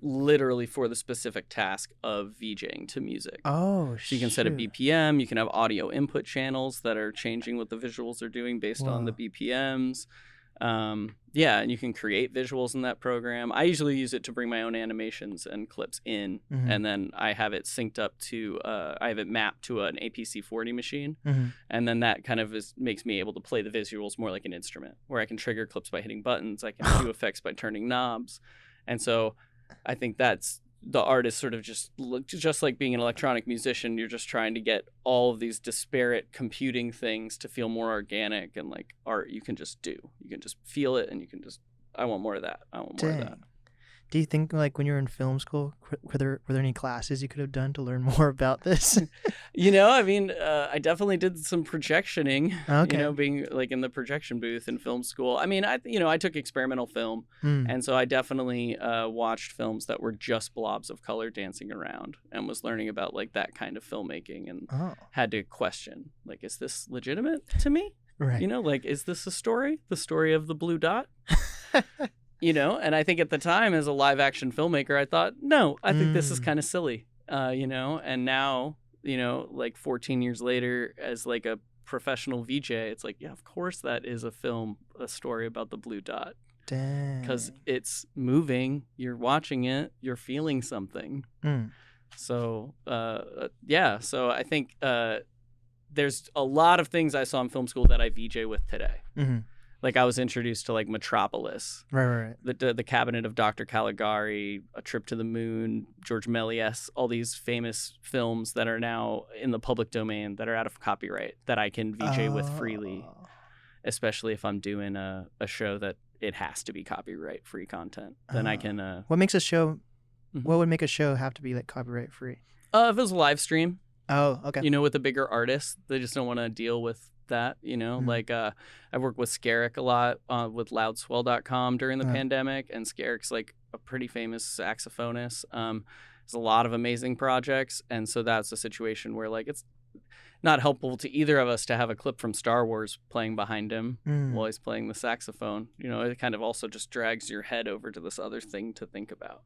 literally for the specific task of VJing to music. So you can set a BPM, you can have audio input channels that are changing what the visuals are doing based on the BPMs. Yeah, and you can create visuals in that program. I usually use it to bring my own animations and clips in, and then I have it synced up to, I have it mapped to an APC40 machine, and then that kind of makes me able to play the visuals more like an instrument, where I can trigger clips by hitting buttons, I can do effects by turning knobs, and so I think that's the artist sort of just like being an electronic musician, you're just trying to get all of these disparate computing things to feel more organic, and like art you can just feel it, and you can just, I want more of that. I want more of that. Do you think like when you were in film school, were there any classes you could have done to learn more about this? You know, I mean, I definitely did some projectioning, you know, being like in the projection booth in film school. I mean, I took experimental film, and so I definitely watched films that were just blobs of color dancing around, and was learning about like that kind of filmmaking, and had to question, like, is this legitimate to me? Right. You know, like, is this a story? The story of the blue dot? You know, and I think at the time as a live action filmmaker, I thought, no, I think this is kind of silly, you know, and now, you know, like 14 years later as like a professional VJ, it's like, yeah, of course that is a story about the blue dot. Dang. Because it's moving, you're watching it, you're feeling something. So, yeah, so I think there's a lot of things I saw in film school that I VJ with today. Like I was introduced to like Metropolis, right. The Cabinet of Dr. Caligari, A Trip to the Moon, George Méliès, all these famous films that are now in the public domain that are out of copyright that I can VJ with freely, especially if I'm doing a show that it has to be copyright free content. Then I can. What makes a show? What would make a show have to be like copyright free? If it was a live stream. Oh, okay. You know, with the bigger artists, they just don't want to deal with that, you know, like I worked with Skerrick a lot with loudswell.com during the pandemic, and Skerrick's like a pretty famous saxophonist. There's a lot of amazing projects, and so that's a situation where like it's not helpful to either of us to have a clip from Star Wars playing behind him while he's playing the saxophone. You know, it kind of also just drags your head over to this other thing to think about.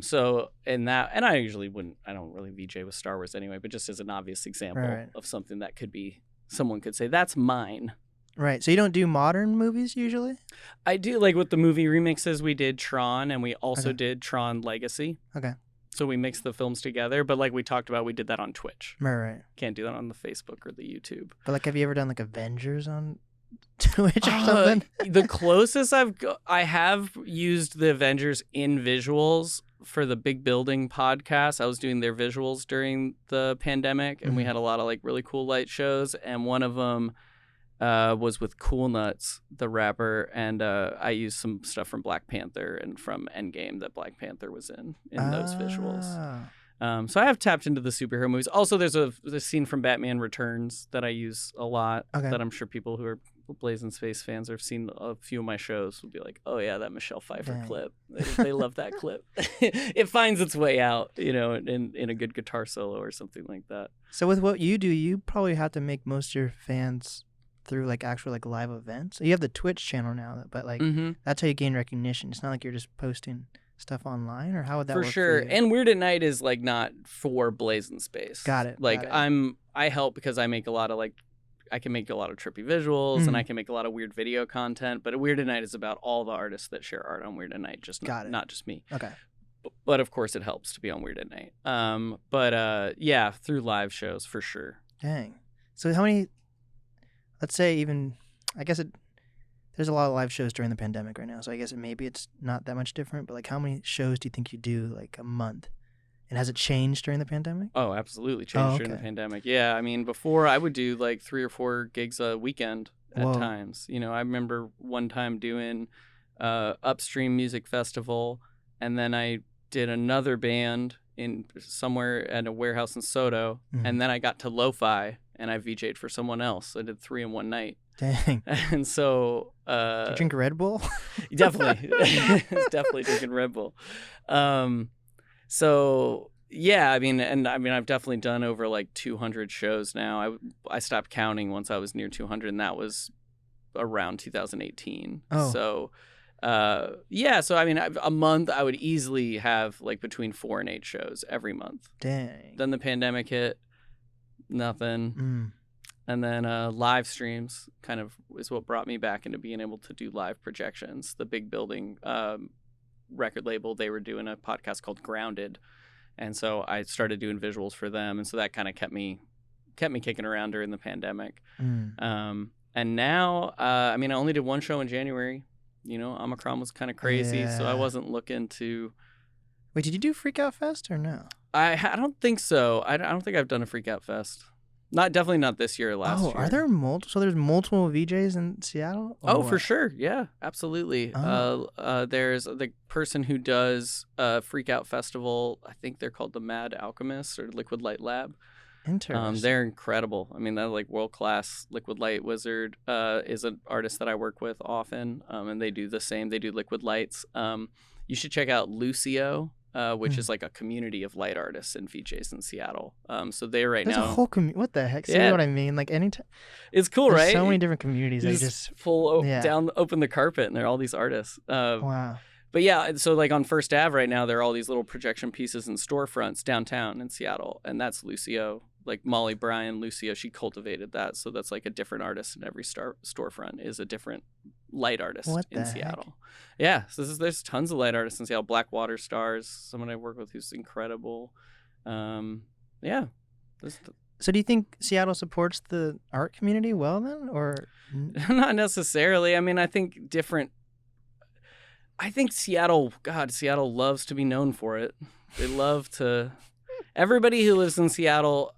So in that, and I don't really VJ with Star Wars anyway, but just as an obvious example of something that could be, someone could say, that's mine. Right. So you don't do modern movies usually? I do, like with the movie remixes, we did Tron, and we also did Tron Legacy. Okay. So we mixed the films together, but like we talked about, we did that on Twitch. Right. Can't do that on the Facebook or the YouTube. But like, have you ever done like Avengers on Twitch or something? The closest I have used the Avengers in visuals for the Big Building podcast. I was doing their visuals during the pandemic, and we had a lot of like really cool light shows, and one of them was with Cool Nuts, the rapper, and I used some stuff from Black Panther and from Endgame that Black Panther was in those visuals. So I have tapped into the superhero movies. Also, there's a scene from Batman Returns that I use a lot, that I'm sure people who are Blazinspace fans or have seen a few of my shows will be like, oh yeah, that Michelle Pfeiffer clip. They love that clip. It finds its way out, you know, in a good guitar solo or something like that. So with what you do, you probably have to make most of your fans through like actual like live events? So you have the Twitch channel now, but like Mm-hmm. that's how you gain recognition. It's not like you're just posting stuff online, or how would that For work sure. for you? And Weird at Night is like not for Blazinspace. Got it. Like got it. I help because I make a lot of like I can make a lot of trippy visuals and I can make a lot of weird video content, but Weird at Night is about all the artists that share art on Weird at Night, just not just me. Okay. But of course it helps to be on Weird at Night. But yeah, through live shows for sure. Dang. So how many, let's say even, I guess there's a lot of live shows during the pandemic right now, so I guess maybe it's not that much different, but like how many shows do you think you do like a month? And has it changed during the pandemic? Oh, absolutely changed during the pandemic. Yeah, I mean, before I would do like 3 or 4 gigs a weekend at times. You know, I remember one time doing Upstream Music Festival, and then I did another band in somewhere at a warehouse in Soto, and then I got to Lo-Fi, and I VJ'd for someone else. I did 3 in one night. Dang. And so did you drink Red Bull? Definitely. Definitely drinking Red Bull. So yeah, I mean I've definitely done over like 200 shows now. I stopped counting once I was near 200, and that was around 2018. So yeah, so I mean a month I would easily have like between 4 and 8 shows every month. Dang. Then the pandemic hit, nothing. And then live streams kind of is what brought me back into being able to do live projections. The Big Building record label, they were doing a podcast called Grounded, and so I started doing visuals for them, and so that kind of kept me kicking around during the pandemic. And now I mean I only did 1 show in January. You know, Omicron was kind of crazy, so I wasn't looking to. Wait, did you do Freak Out Fest or no? I don't think so. I don't think I've done a Freak Out Fest. Definitely not this year or last year. Oh, are there multiple? So there's multiple VJs in Seattle? Oh, for sure. Yeah, absolutely. There's the person who does Freak Out Festival. I think they're called the Mad Alchemists or Liquid Light Lab. Interesting. They're incredible. I mean, they're like world-class. Liquid Light Wizard is an artist that I work with often, and they do the same. They do liquid lights. You should check out Lucio. Which is like a community of light artists and VJs in Seattle. So they're There's now. a whole community. What the heck? See what I mean? Like anytime. It's cool, There's right? so many different communities. You just open the carpet, and there are all these artists. Wow. But yeah, so like on First Ave right now, there are all these little projection pieces in storefronts downtown in Seattle, and that's Lucio. Like Molly Bryan, Lucio, she cultivated that. So that's like a different artist in every storefront is a different light artist in Seattle. Yeah, so there's tons of light artists in Seattle. Blackwater Stars, someone I work with who's incredible. Yeah. So do you think Seattle supports the art community well then, or not necessarily? I mean, I think Seattle loves to be known for it. They love to. Everybody who lives in Seattle,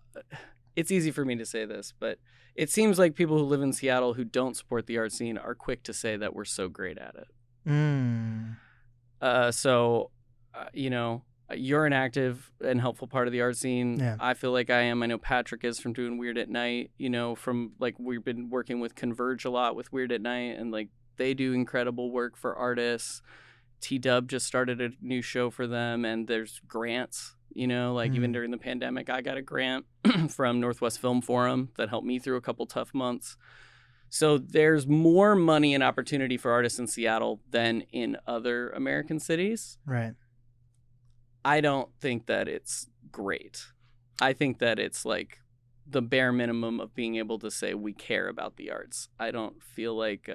it's easy for me to say this, but it seems like people who live in Seattle who don't support the art scene are quick to say that we're so great at it. You know, you're an active and helpful part of the art scene. Yeah. I feel like I am. I know Patrick is from doing Weird at Night, you know, from like we've been working with Converge a lot with Weird at Night, and like they do incredible work for artists. T-Dub just started a new show for them, and there's grants, you know, like even during the pandemic, I got a grant from Northwest Film Forum that helped me through a couple tough months. So there's more money and opportunity for artists in Seattle than in other American cities. Right. I don't think that it's great. I think that it's like the bare minimum of being able to say we care about the arts. I don't feel like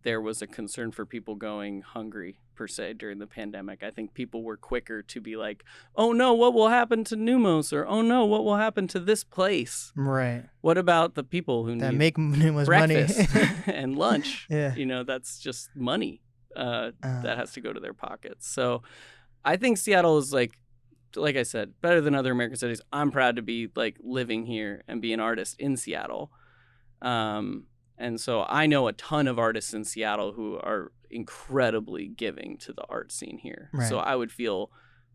there was a concern for people going hungry per se during the pandemic. I think people were quicker to be like, oh no, what will happen to Numos? Or oh no, what will happen to this place? Right. What about the people who that need make Numos breakfast money and lunch? Yeah. You know, that's just money that has to go to their pockets. So I think Seattle is like I said, better than other American cities. I'm proud to be like living here and be an artist in Seattle. And so I know a ton of artists in Seattle who are incredibly giving to the art scene here. Right. So I would feel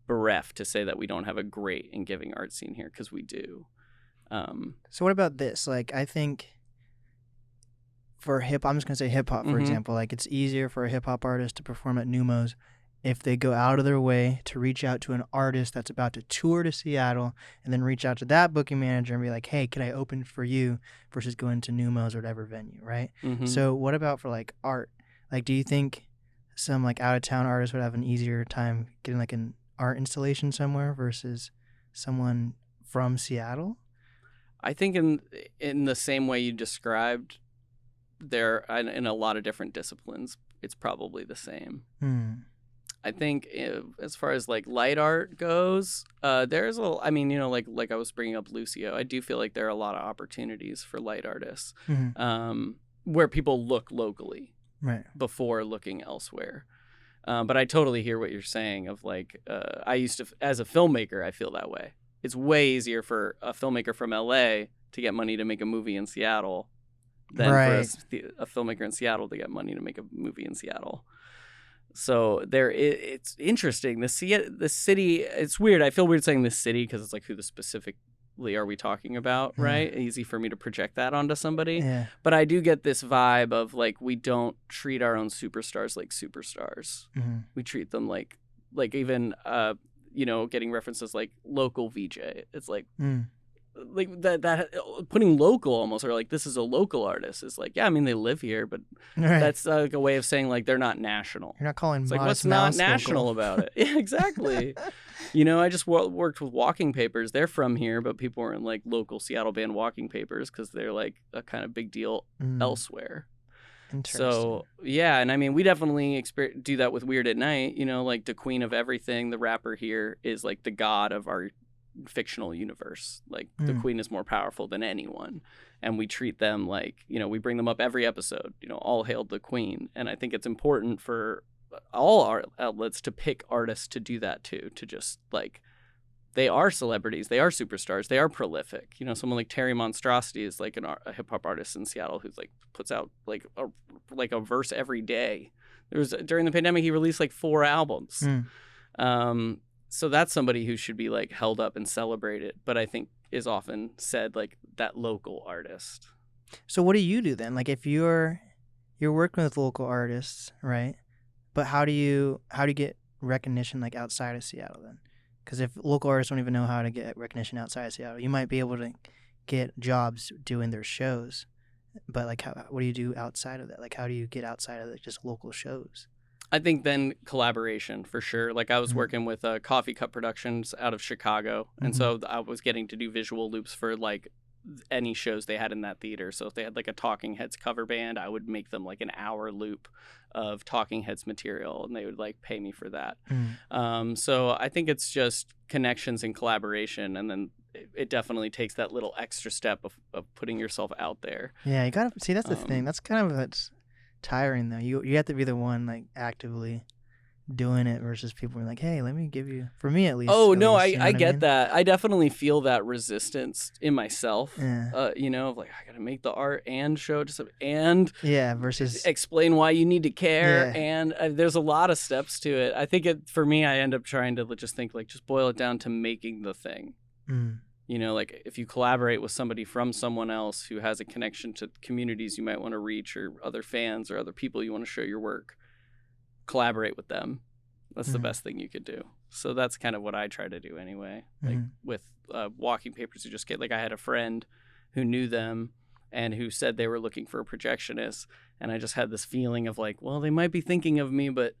bereft to say that we don't have a great and giving art scene here, because we do. So what about this? Like, I think for I'm just going to say hip hop, for example, like it's easier for a hip hop artist to perform at Numos if they go out of their way to reach out to an artist that's about to tour to Seattle and then reach out to that booking manager and be like, hey, can I open for you, versus going to Numos or whatever venue, right? Mm-hmm. So what about for like art? Like, do you think some like out of town artists would have an easier time getting like an art installation somewhere versus someone from Seattle? I think in the same way you described, there in a lot of different disciplines, it's probably the same. I think as far as like light art goes, there's I mean, you know, like I was bringing up Lucio, I do feel like there are a lot of opportunities for light artists where people look locally before looking elsewhere. But I totally hear what you're saying of like, I used to, as a filmmaker, I feel that way. It's way easier for a filmmaker from LA to get money to make a movie in Seattle than for a filmmaker in Seattle to get money to make a movie in Seattle. So it's interesting. The city, it's weird. I feel weird saying the city because it's like, who specifically are we talking about, right? Easy for me to project that onto somebody. Yeah. But I do get this vibe of like, we don't treat our own superstars like superstars. We treat them like even, you know, getting references like local VJ. It's like, like that putting local almost, or like this is a local artist is like, yeah, I mean they live here, but that's like a way of saying like they're not national. You're not calling it's like what's not national about it. Yeah, exactly. You know, I just worked with Walking Papers. They're from here, but people were in like local Seattle band Walking Papers because they're like a kind of big deal elsewhere. So yeah, and I mean we definitely do that with Weird at Night. You know, like the queen of everything, the rapper here is like the god of our fictional universe. Like the queen is more powerful than anyone, and we treat them like, you know, we bring them up every episode, you know, all hail the queen. And I think it's important for all art outlets to pick artists to do that too, to just like, they are celebrities, they are superstars, they are prolific. You know, someone like Terry Monstrosity is like a hip-hop artist in Seattle who's like puts out like a verse every day. During the pandemic he released like 4 albums. So that's somebody who should be like held up and celebrated, but I think is often said like that local artist. So what do you do then? Like if you're working with local artists, right? But how do you get recognition like outside of Seattle then? Because if local artists don't even know how to get recognition outside of Seattle, you might be able to get jobs doing their shows. But like, what do you do outside of that? Like, how do you get outside of just local shows? I think then collaboration for sure. Like I was working with Coffee Cup Productions out of Chicago. And so I was getting to do visual loops for like any shows they had in that theater. So if they had like a Talking Heads cover band, I would make them like an hour loop of Talking Heads material and they would like pay me for that. So I think it's just connections and collaboration. And then it definitely takes that little extra step of putting yourself out there. Yeah, you gotta see, that's the thing. That's kind of it's tiring though. You have to be the one like actively doing it versus people are like, hey, let me give you, for me at least. Oh no, least, I get that. I definitely feel that resistance in myself. You know, of like I gotta make the art and show it to some, and versus explain why you need to care. And there's a lot of steps to it. I think for me, I end up trying to just think like, just boil it down to making the thing. You know, like if you collaborate with somebody from someone else who has a connection to communities you might want to reach, or other fans or other people you want to show your work, collaborate with them. That's the best thing you could do. So that's kind of what I try to do anyway. Like with Walking Papers, you just get like, I had a friend who knew them and who said they were looking for a projectionist, and I just had this feeling of like, well, they might be thinking of me, but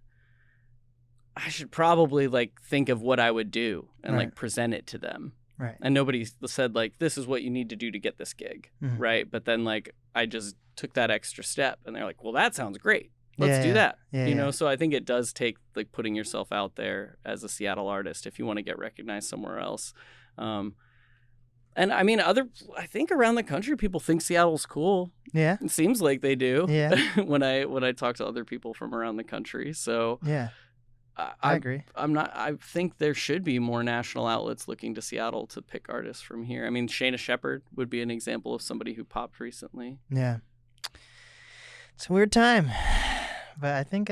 I should probably like think of what I would do and like present it to them. Right. And nobody said like, this is what you need to do to get this gig. Right. But then like, I just took that extra step and they're like, well, that sounds great. Let's do that. You know, so I think it does take like putting yourself out there as a Seattle artist if you want to get recognized somewhere else. And I mean, I think around the country, people think Seattle's cool. Yeah. It seems like they do. Yeah. when I talk to other people from around the country. So yeah. I agree. I think there should be more national outlets looking to Seattle to pick artists from here. I mean, Shayna Shepherd would be an example of somebody who popped recently. Yeah. It's a weird time, but I think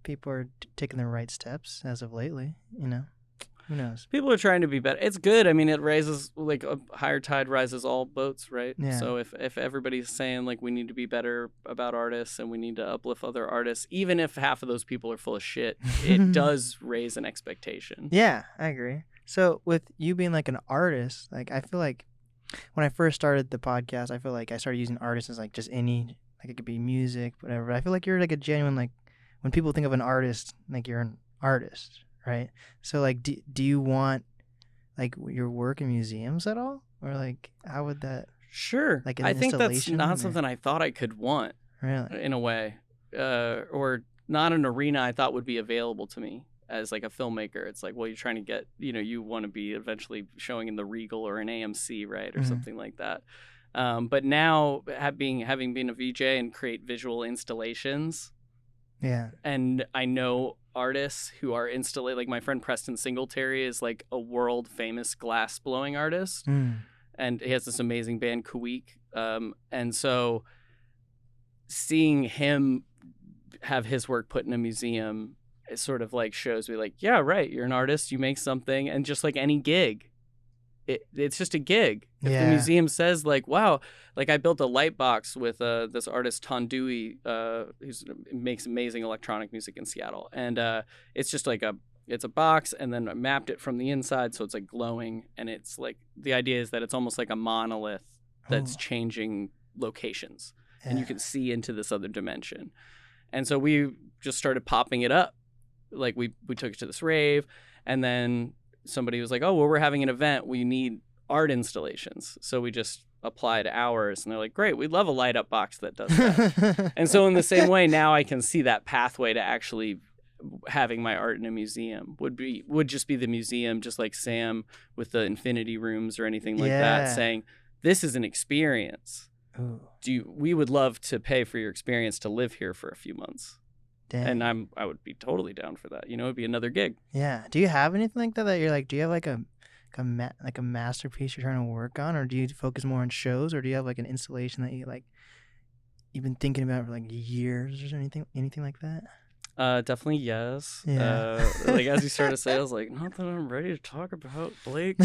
people are taking the right steps as of lately, you know. Who knows? People are trying to be better. It's good. I mean, it raises, like, a higher tide rises all boats, right? Yeah. So if everybody's saying, like, we need to be better about artists and we need to uplift other artists, even if half of those people are full of shit, it does raise an expectation. Yeah, I agree. So with you being like an artist, like I feel like when I first started the podcast, I feel like I started using artists as like just any, like it could be music, whatever. But I feel like you're like a genuine, like when people think of an artist, like you're an artist, right? So like, do you want like your work in museums at all, or like how would that? Sure. Like an I think that's installation, not or- something I thought I could want Really? in a way, or not an arena I thought would be available to me as like a filmmaker. It's like, well, you're trying to get, you want to be eventually showing in the Regal or an AMC, right, or something like that. But now having been a VJ and create visual installations, Yeah. and I know artists who are like my friend Preston Singletary is like a world famous glass blowing artist, and he has this amazing band Kuik, and so seeing him have his work put in a museum, it sort of like shows me like, yeah, right, you're an artist, you make something, and just like any gig, it's just a gig. If the museum says like, wow, like I built a light box with this artist Tondui, who makes amazing electronic music in Seattle, and it's just like it's a box, and then I mapped it from the inside so it's like glowing, and it's like the idea is that it's almost like a monolith that's changing locations, and you can see into this other dimension. And so we just started popping it up. Like we took it to this rave, and then somebody was like, oh, well, we're having an event, we need art installations. So we just applied ours, and they're like, great, we'd love a light up box that does that. And so in the same way, now I can see that pathway to actually having my art in a museum would just be the museum, just like Sam with the infinity rooms or anything like that, saying this is an experience. We would love to pay for your experience to live here for a few months. Dang. And I would be totally down for that. It'd be another gig. Yeah. Do you have anything like that you're like, do you have like a masterpiece you're trying to work on, or do you focus more on shows, or do you have like an installation that you've been thinking about for like years or anything like that? Definitely yes. Yeah. Like as you started to say, I was like, not that I'm ready to talk about Blake.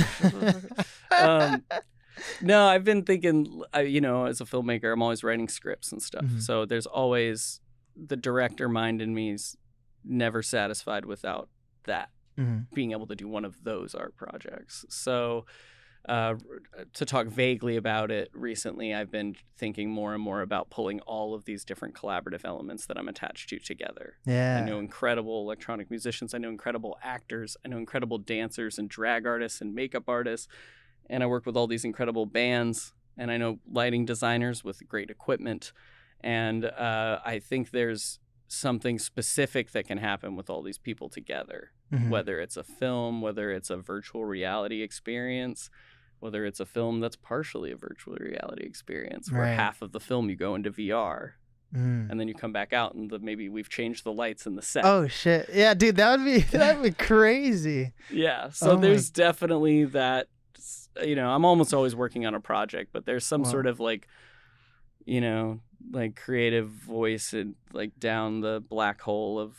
No, I've been thinking, as a filmmaker, I'm always writing scripts and stuff. So there's always the director mind in me is never satisfied without that, being able to do one of those art projects. So to talk vaguely about it, recently I've been thinking more and more about pulling all of these different collaborative elements that I'm attached to together. Yeah. I know incredible electronic musicians. I know incredible actors. I know incredible dancers and drag artists and makeup artists. And I work with all these incredible bands. And I know lighting designers with great equipment. And I think there's something specific that can happen with all these people together, whether it's a film, whether it's a virtual reality experience, whether it's a film that's partially a virtual reality experience, where half of the film you go into VR, and then you come back out and maybe we've changed the lights in the set. Oh shit! Yeah, dude, that'd be crazy. Yeah, so there's definitely that. I'm almost always working on a project, but there's some sort of like creative voice and like down the black hole of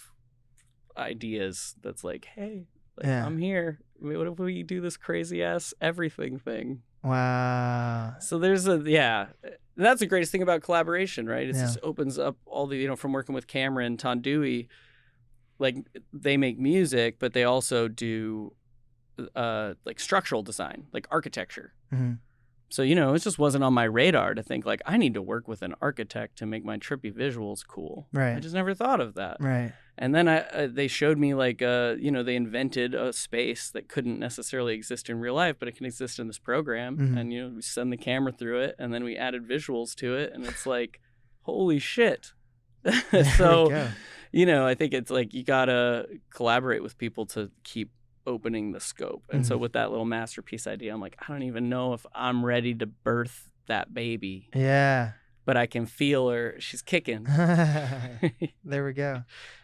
ideas that's like, hey, I'm here. What if we do this crazy ass everything thing? Wow. So there's that's the greatest thing about collaboration, right? It just opens up all the, from working with Cameron Tondui, like they make music, but they also do like structural design, like architecture. So, it just wasn't on my radar to think like I need to work with an architect to make my trippy visuals cool. Right. I just never thought of that. Right. And then they showed me like, they invented a space that couldn't necessarily exist in real life, but it can exist in this program. And, we send the camera through it, and then we added visuals to it. And it's like, holy shit. So, I think it's like you got to collaborate with people to keep opening the scope. And so with that little masterpiece idea, I'm like, I don't even know if I'm ready to birth that baby. Yeah. But I can feel her. She's kicking. There we go.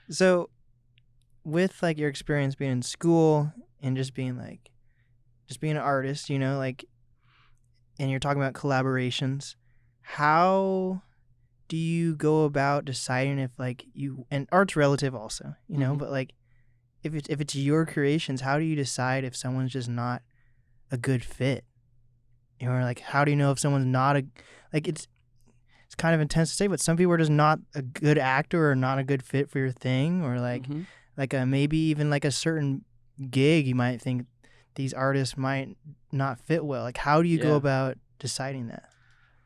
So with like your experience being in school and just being an artist, like, and you're talking about collaborations, how do you go about deciding if like and art's relative also, but like, if it's your creations, how do you decide if someone's just not a good fit? You know, like how do you know if someone's not it's kind of intense to say, but some people are just not a good actor or not a good fit for your thing, or like maybe even like a certain gig you might think these artists might not fit well. Like how do you go about deciding that?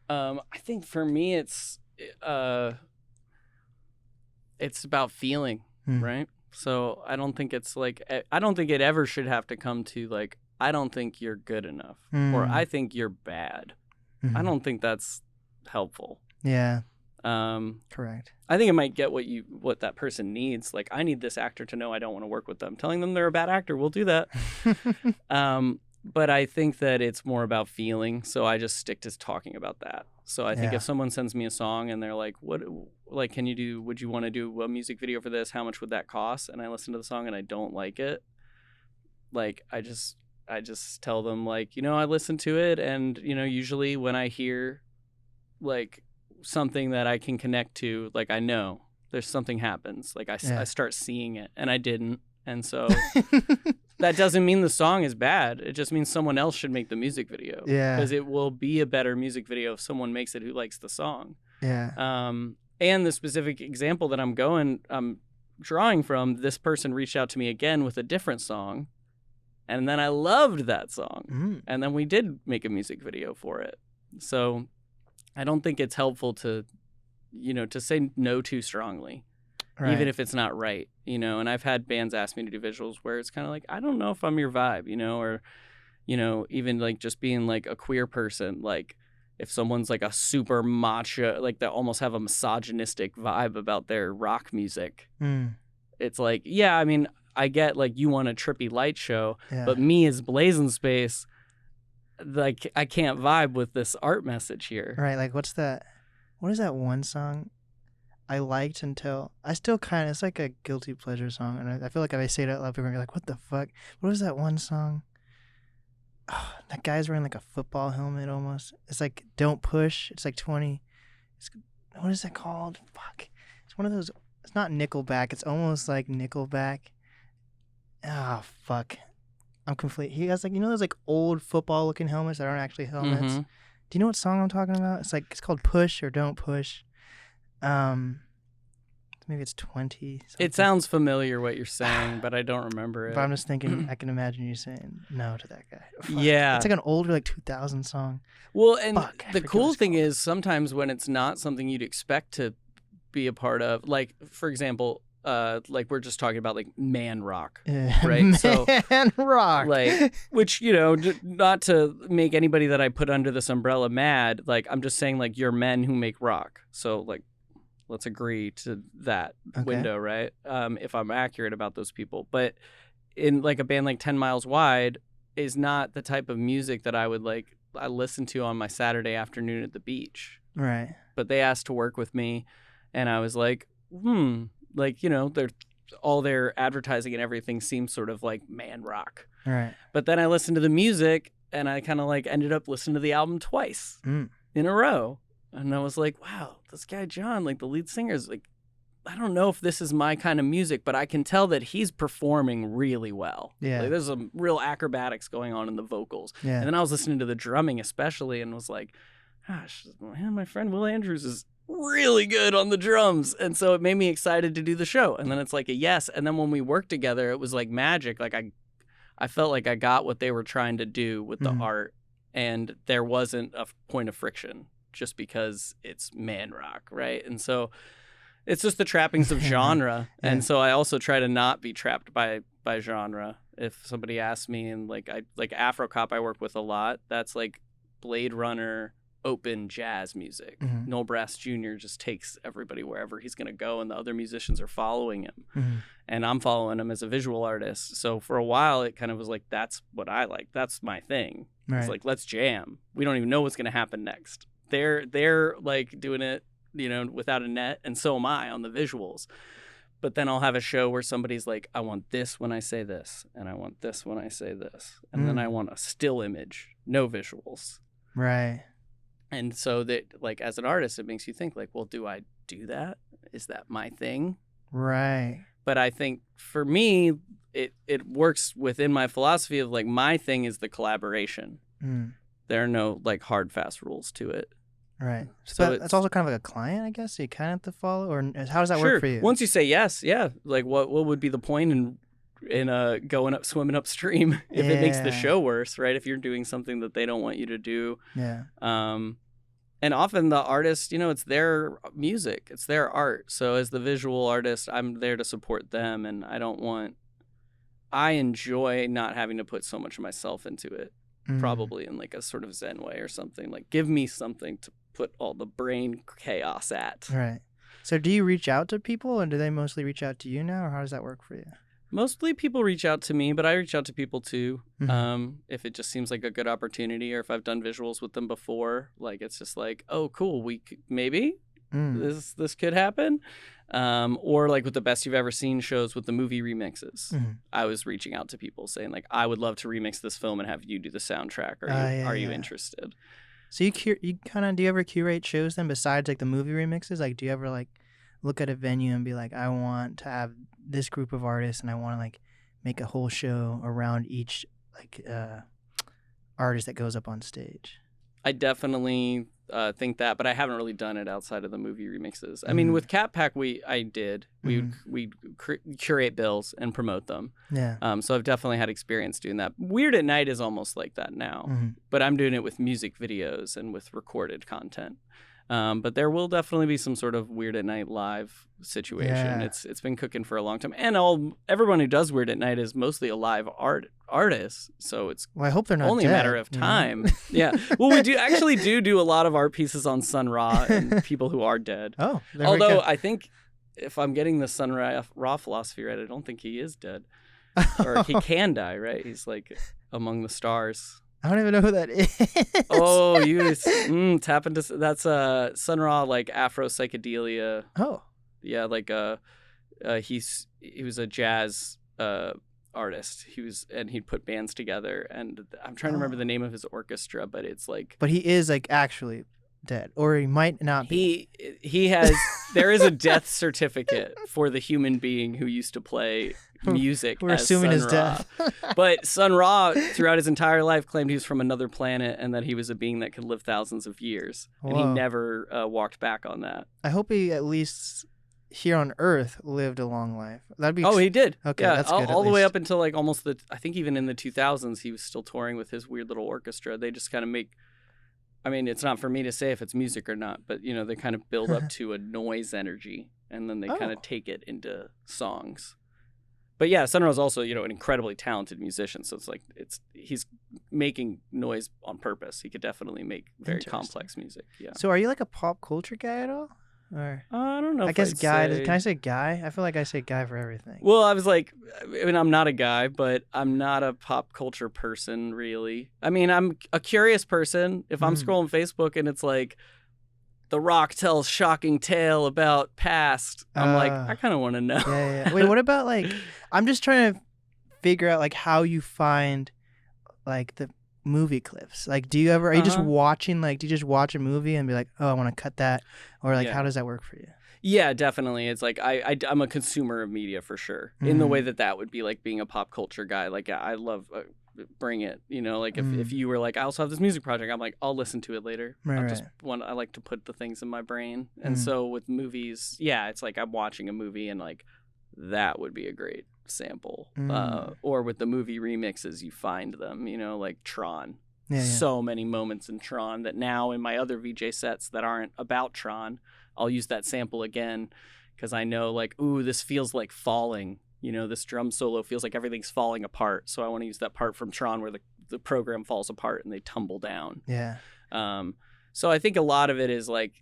I think for me it's about feeling, right? So I don't think it's like, I don't think it ever should have to come to like, I don't think you're good enough or I think you're bad. I don't think that's helpful. Yeah. Correct. I think it might get what that person needs. Like, I need this actor to know I don't want to work with them. Telling them they're a bad actor, we'll do that. But I think that it's more about feeling. So I just stick to talking about that. So I think if someone sends me a song and they're like, would you want to do a music video for this? How much would that cost? And I listen to the song and I don't like it. Like, I just tell them like, I listened to it. And, usually when I hear like something that I can connect to, like I know there's something happens. Like I start seeing it and I didn't. And so that doesn't mean the song is bad. It just means someone else should make the music video. Yeah. Because it will be a better music video if someone makes it who likes the song. Yeah. And the specific example that I'm drawing from, this person reached out to me again with a different song. And then I loved that song. And then we did make a music video for it. So I don't think it's helpful to say no too strongly, even if it's not right, and I've had bands ask me to do visuals where it's kind of like, I don't know if I'm your vibe, or, even like just being like a queer person, like if someone's like a super macho, like they almost have a misogynistic vibe about their rock music. It's like, yeah, I mean, I get like you want a trippy light show, but me as Blazinspace, like I can't vibe with this art message here. Right. Like what is that one song I liked until I still kind of, it's like a guilty pleasure song. And I feel like if I say it out loud, people are gonna be like, what the fuck? What was that one song? Oh, that guy's wearing like a football helmet almost. It's like Don't Push. It's like 20. What is that called? Fuck. It's one of those, it's not Nickelback. It's almost like Nickelback. Ah, fuck. I'm complete. He has like, those like old football looking helmets that aren't actually helmets. Do you know what song I'm talking about? It's called Push or Don't Push. Maybe it's 20. Something. It sounds familiar what you're saying, but I don't remember it. But I'm just thinking, I can imagine you saying no to that guy. Fuck. Yeah. It's like an older like 2000 song. Well, and the cool thing is sometimes when it's not something you'd expect to be a part of, like for example, like we're just talking about like man rock, right? Man rock, like, which not to make anybody that I put under this umbrella mad. Like I'm just saying, like you're men who make rock, so like let's agree to that window, right? If I'm accurate about those people, but in like a band like 10 Miles Wide is not the type of music that I listen to on my Saturday afternoon at the beach, right? But they asked to work with me, and I was like, like, they're all their advertising and everything seems sort of like man rock. Right. But then I listened to the music and I kind of like ended up listening to the album twice in a row. And I was like, wow, this guy, John, like the lead singer is like, I don't know if this is my kind of music, but I can tell that he's performing really well. Yeah. Like, there's some real acrobatics going on in the vocals. Yeah. And then I was listening to the drumming especially and was like, gosh, man, my friend Will Andrews is really good on the drums. And so it made me excited to do the show. And then it's like a yes. And then when we worked together, it was like magic. Like I felt like I got what they were trying to do with the art, and there wasn't a point of friction just because it's man rock, right? And so it's just the trappings of genre. Yeah. And so I also try to not be trapped by genre. If somebody asks me, and like Afrocop I work with a lot, that's like Blade Runner open jazz music. Noel Brass Jr. just takes everybody wherever he's going to go, and the other musicians are following him. And I'm following him as a visual artist. So for a while, it kind of was like, that's what I like. That's my thing. Right. It's like, let's jam. We don't even know what's going to happen next. They're like doing it, without a net, and so am I on the visuals. But then I'll have a show where somebody's like, I want this when I say this, and I want this when I say this. And then I want a still image, no visuals. Right. And so that, like, as an artist, it makes you think, like, well, do I do that? Is that my thing? Right. But I think for me, it works within my philosophy of like my thing is the collaboration. There are no like hard fast rules to it. Right. So it's also kind of like a client, I guess. So you kind of have to follow, or how does that work for you? Once you say yes, yeah. Like what would be the point in swimming upstream if it makes the show worse, right? If you're doing something that they don't want you to do. Yeah. And often the artist, it's their music, it's their art. So as the visual artist, I'm there to support them, and I enjoy not having to put so much of myself into it. Probably in like a sort of Zen way or something. Like give me something to put all the brain chaos at. Right. So do you reach out to people, and do they mostly reach out to you now, or how does that work for you? Mostly people reach out to me, but I reach out to people too. If it just seems like a good opportunity, or if I've done visuals with them before, like it's just like, oh, cool, maybe this could happen. Or like with the Best You've Ever Seen shows with the movie remixes, I was reaching out to people saying like, I would love to remix this film and have you do the soundtrack. Are you interested? So do you ever curate shows then besides like the movie remixes? Like, do you ever like look at a venue and be like, I want to have this group of artists, and I want to like make a whole show around each like artist that goes up on stage? I definitely think that, but I haven't really done it outside of the movie remixes. I mean, with Cat Pack, we curate bills and promote them. Yeah. So I've definitely had experience doing that. Weird at Night is almost like that now, but I'm doing it with music videos and with recorded content. But there will definitely be some sort of Weird at Night live situation. Yeah. It's been cooking for a long time, and everyone who does Weird at Night is mostly a live artist. So it's I hope they're not only dead, a matter of time. Yeah. Well, we do a lot of art pieces on Sun Ra and people who are dead. Oh, although I think if I'm getting the Sun Ra philosophy right, I don't think he is dead, or he can die. Right? He's like among the stars. I don't even know who that is. Oh, you tap into that's Sun Ra, like Afro psychedelia. Oh, yeah, like he was a jazz artist. He'd put bands together, and I'm trying to remember the name of his orchestra, but it's like. But he is like actually dead, or he might not be. He has. There is a death certificate for the human being who used to play music. We're assuming his death. But Sun Ra, throughout his entire life, claimed he was from another planet and that he was a being that could live thousands of years. Whoa. And he never walked back on that. I hope he at least here on Earth lived a long life. That'd be. Oh, he did. Okay, yeah, that's good. All the way up until like almost I think even in the 2000s, he was still touring with his weird little orchestra. They just kind of make. I mean, it's not for me to say if it's music or not, but they kind of build up to a noise energy, and then they kind of take it into songs. But yeah, Sun Ra is also, an incredibly talented musician, so it's like he's making noise on purpose. He could definitely make very complex music. Yeah. So are you like a pop culture guy at all? Or I don't know. I guess guy. Can I say guy? I feel like I say guy for everything. Well, I was like, I'm not a guy, but I'm not a pop culture person, really. I mean, I'm a curious person. If I'm scrolling Facebook and it's like, The Rock tells shocking tale about past, I'm like, I kind of want to know. Yeah. Wait, what about like, I'm just trying to figure out like how you find like the movie clips. Like, do you ever, are you just watching, like, do you just watch a movie and be like, oh, I want to cut that? Or like, how does that work for you? Yeah, definitely. It's like, I'm a consumer of media for sure. In the way that would be like being a pop culture guy. Like, I love, bring it, like if you were like, I also have this music project, I'm like, I'll listen to it later. I like to put the things in my brain. And so with movies, it's like I'm watching a movie and like, that would be a great sample. Or with the movie remixes, you find them, like Tron. So many moments in Tron that now in my other VJ sets that aren't about Tron, I'll use that sample again because I know like, ooh, this feels like falling. This drum solo feels like everything's falling apart. So I want to use that part from Tron where the program falls apart and they tumble down. Yeah. So I think a lot of it is like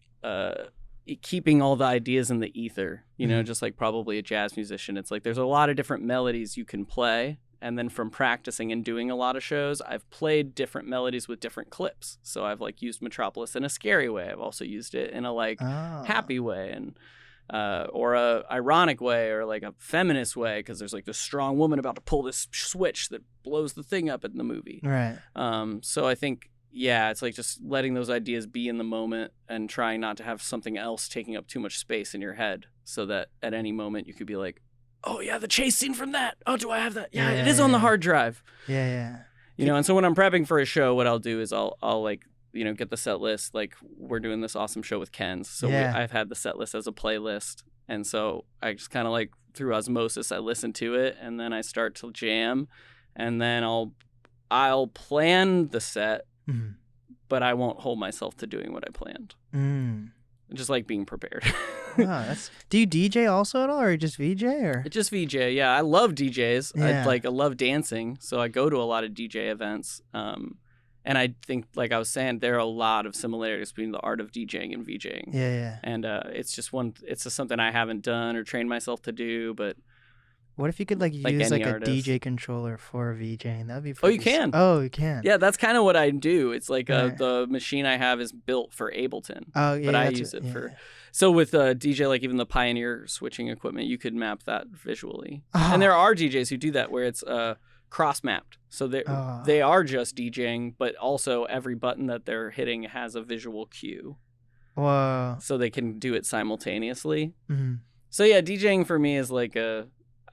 keeping all the ideas in the ether, just like probably a jazz musician. It's like there's a lot of different melodies you can play. And then from practicing and doing a lot of shows, I've played different melodies with different clips. So I've like used Metropolis in a scary way. I've also used it in a like happy way and or a ironic way or like a feminist way because there's like this strong woman about to pull this switch that blows the thing up in the movie. Right. So I think it's like just letting those ideas be in the moment and trying not to have something else taking up too much space in your head so that at any moment you could be like, oh yeah, the chase scene from that. Oh, do I have that? Yeah, it is on the hard drive. Yeah. You know, and so when I'm prepping for a show, what I'll do is I'll like, you know, get the set list. Like, we're doing this awesome show with Ken's. So I've had the set list as a playlist. And so I just kind of like through osmosis, I listen to it and then I start to jam, and then I'll plan the set, but I won't hold myself to doing what I planned. I just like being prepared. Do you DJ also at all, or just VJ? Or just VJ? Yeah, I love DJs. Yeah. I love dancing, so I go to a lot of DJ events. And I think, like I was saying, there are a lot of similarities between the art of DJing and VJing. Yeah. And it's just something I haven't done or trained myself to do. But what if you could use like a DJ controller for VJing? That'd be. Oh, you can. Oh, you can. Yeah, that's kind of what I do. It's like the machine I have is built for Ableton. Oh, yeah. But I use it for. So with DJ, like even the Pioneer switching equipment, you could map that visually. Oh. And there are DJs who do that where it's cross-mapped. So they are just DJing, but also every button that they're hitting has a visual cue. Whoa. So they can do it simultaneously. Mm-hmm. So yeah, DJing for me is like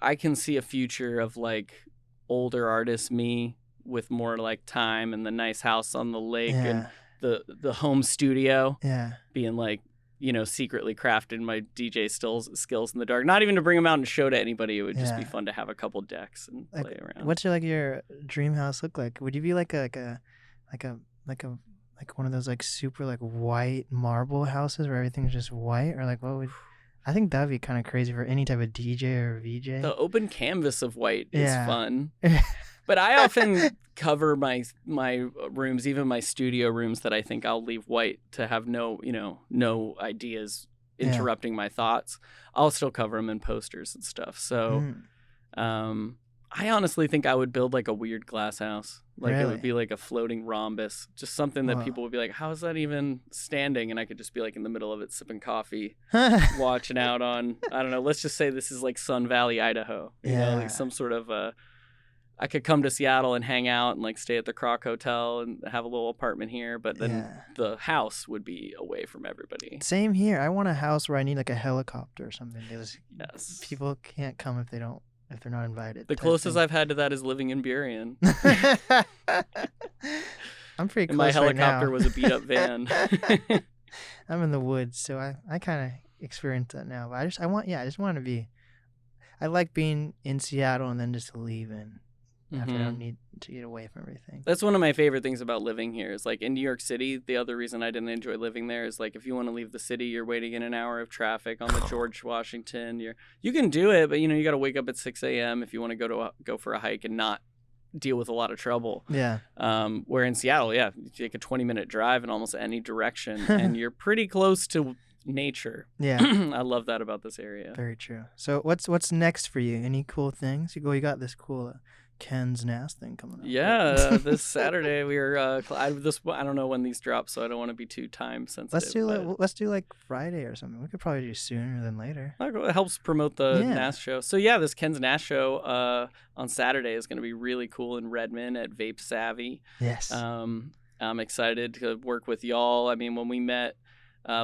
I can see a future of like older artist me with more like time and the nice house on the lake and the home studio being like, you know, secretly crafting my DJ skills in the dark. Not even to bring them out and show to anybody. It would just be fun to have a couple decks and play around. What's your dream house look like? Would you be like one of those like super like white marble houses where everything's just white, or like what would? I think that'd be kind of crazy for any type of DJ or VJ. The open canvas of white is fun. But I often cover my rooms, even my studio rooms that I think I'll leave white to have no ideas interrupting my thoughts. I'll still cover them in posters and stuff. So I honestly think I would build like a weird glass house. Like it would be like a floating rhombus, just something that people would be like, how is that even standing? And I could just be like in the middle of it sipping coffee, watching out on, I don't know, let's just say this is like Sun Valley, Idaho. You know, like some sort of I could come to Seattle and hang out and like stay at the Croc Hotel and have a little apartment here, but then the house would be away from everybody. Same here. I want a house where I need like a helicopter or something. People can't come if they're not invited. The closest I've had to that is living in Burien. I'm pretty close. And my helicopter was a beat up van. I'm in the woods, so I kind of experience that now. But I just want to be. I like being in Seattle and then just leaving. After I don't need to get away from everything. That's one of my favorite things about living here is like in New York City, the other reason I didn't enjoy living there is like if you want to leave the city, you're waiting in an hour of traffic on the George Washington. You can do it, but you know, you got to wake up at 6 a.m. if you want to go for a hike and not deal with a lot of trouble. Yeah. Where in Seattle, you take a 20-minute drive in almost any direction and you're pretty close to nature. Yeah. I love that about this area. Very true. So what's next for you? Any cool things? You got this cool Ken's NAST thing coming up. Yeah, this Saturday we are. I don't know when these drop, so I don't want to be too time sensitive. Let's do like Friday or something. We could probably do sooner than later. It helps promote the NAST show. So yeah, this Ken's NAST show on Saturday is going to be really cool in Redmond at Vape Savvy. Yes. I'm excited to work with y'all. I mean, when we met,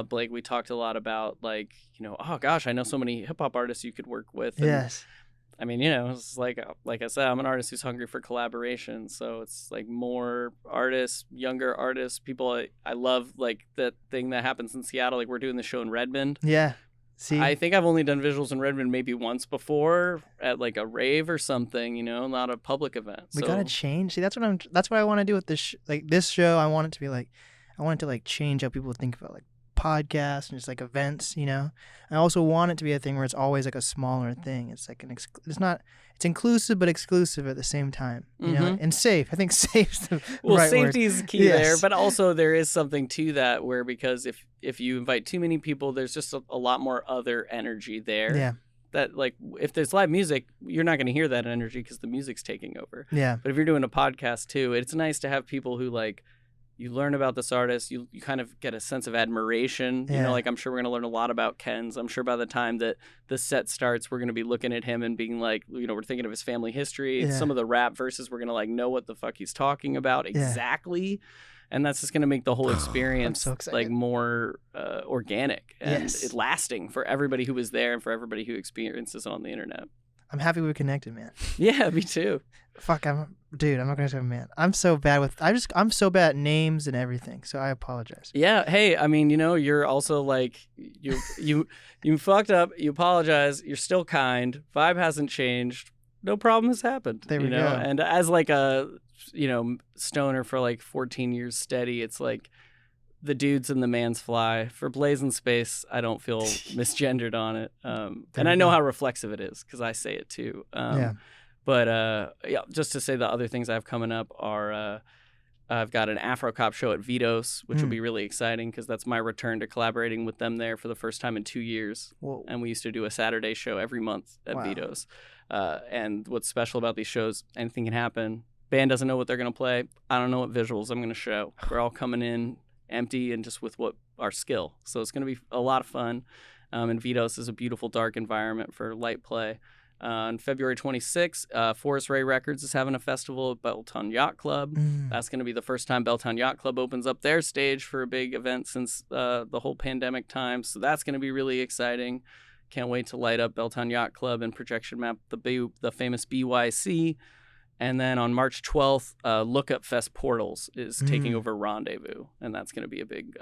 Blake, we talked a lot about like, you know, oh gosh, I know so many hip hop artists you could work with. And, yes. I mean, you know, it's like I said, I'm an artist who's hungry for collaboration. So it's like more artists, younger artists, people. I love like that thing that happens in Seattle. Like we're doing the show in Redmond. Yeah. See, I think I've only done visuals in Redmond maybe once before at like a rave or something, you know, not a public event. We gotta change. See, that's what I want to do with this. This show, I want it to be like, I want it to like change how people think about like podcasts and just like events, you know. I also want it to be a thing where it's always like a smaller thing. It's like it's inclusive but exclusive at the same time, you know, and safe. I think safe's the right safety word. is key there, but also there is something to that where because if you invite too many people, there's just a lot more other energy there. Yeah. That like if there's live music, you're not going to hear that energy because the music's taking over. Yeah. But if you're doing a podcast too, it's nice to have people who like. You learn about this artist, you kind of get a sense of admiration. You know, like I'm sure we're going to learn a lot about Ken's. I'm sure by the time that the set starts, we're going to be looking at him and being like, you know, we're thinking of his family history. Yeah. Some of the rap verses, we're going to like know what the fuck he's talking about exactly. And that's just going to make the whole experience like more organic and lasting for everybody who was there and for everybody who experiences it on the internet. I'm happy we connected, man. Yeah, me too. Fuck, I'm not gonna say man. I'm so bad I'm so bad at names and everything. So I apologize. Yeah. Hey, I mean, you're also like you fucked up. You apologize. You're still kind. Vibe hasn't changed. No problem has happened. There we go. And as like a stoner for like 14 years steady, it's like the dudes and the man's fly. For Blazinspace, I don't feel misgendered on it. And I know how reflexive it is because I say it too. Yeah. But just to say the other things I have coming up are I've got an Afro Cop show at Vito's, which will be really exciting because that's my return to collaborating with them there for the first time in 2 years. Whoa. And we used to do a Saturday show every month at Vito's. And what's special about these shows, anything can happen. Band doesn't know what they're going to play. I don't know what visuals I'm going to show. We're all coming in empty and just with what our skill. So it's going to be a lot of fun. And Vito's is a beautiful, dark environment for light play. On February 26th, Forest Ray Records is having a festival at Belltown Yacht Club. That's going to be the first time Belltown Yacht Club opens up their stage for a big event since the whole pandemic time. So that's going to be really exciting. Can't wait to light up Belltown Yacht Club and projection map the famous BYC. And then on March 12th, Lookup Fest Portals is taking over Rendezvous, and that's going to be a big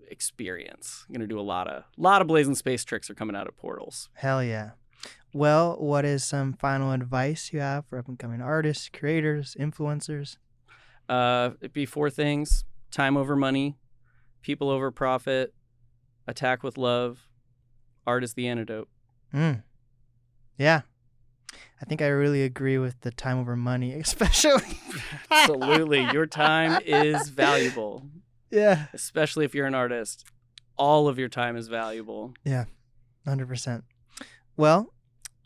experience. I'm going to do a lot of Blazinspace tricks are coming out of Portals. Hell yeah. Well, what is some final advice you have for up-and-coming artists, creators, influencers? It'd be 4 things: time over money, people over profit, attack with love, art is the antidote. Yeah. I think I really agree with the time over money, especially. Absolutely. Your time is valuable. Yeah. Especially if you're an artist. All of your time is valuable. Yeah, 100%. Well,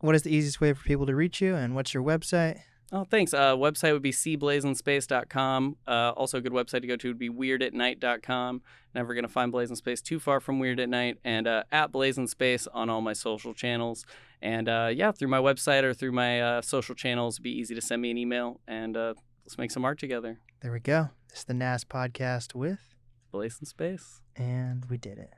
what is the easiest way for people to reach you, and what's your website? Oh, thanks. Website would be cblazinspace.com. Also a good website to go to would be weirdatnight.com. Never going to find Blazinspace too far from Weird at Night. And at Blazinspace on all my social channels. And through my website or through my social channels, it'd be easy to send me an email. And let's make some art together. There we go. This is the NAST podcast with Blazinspace. And we did it.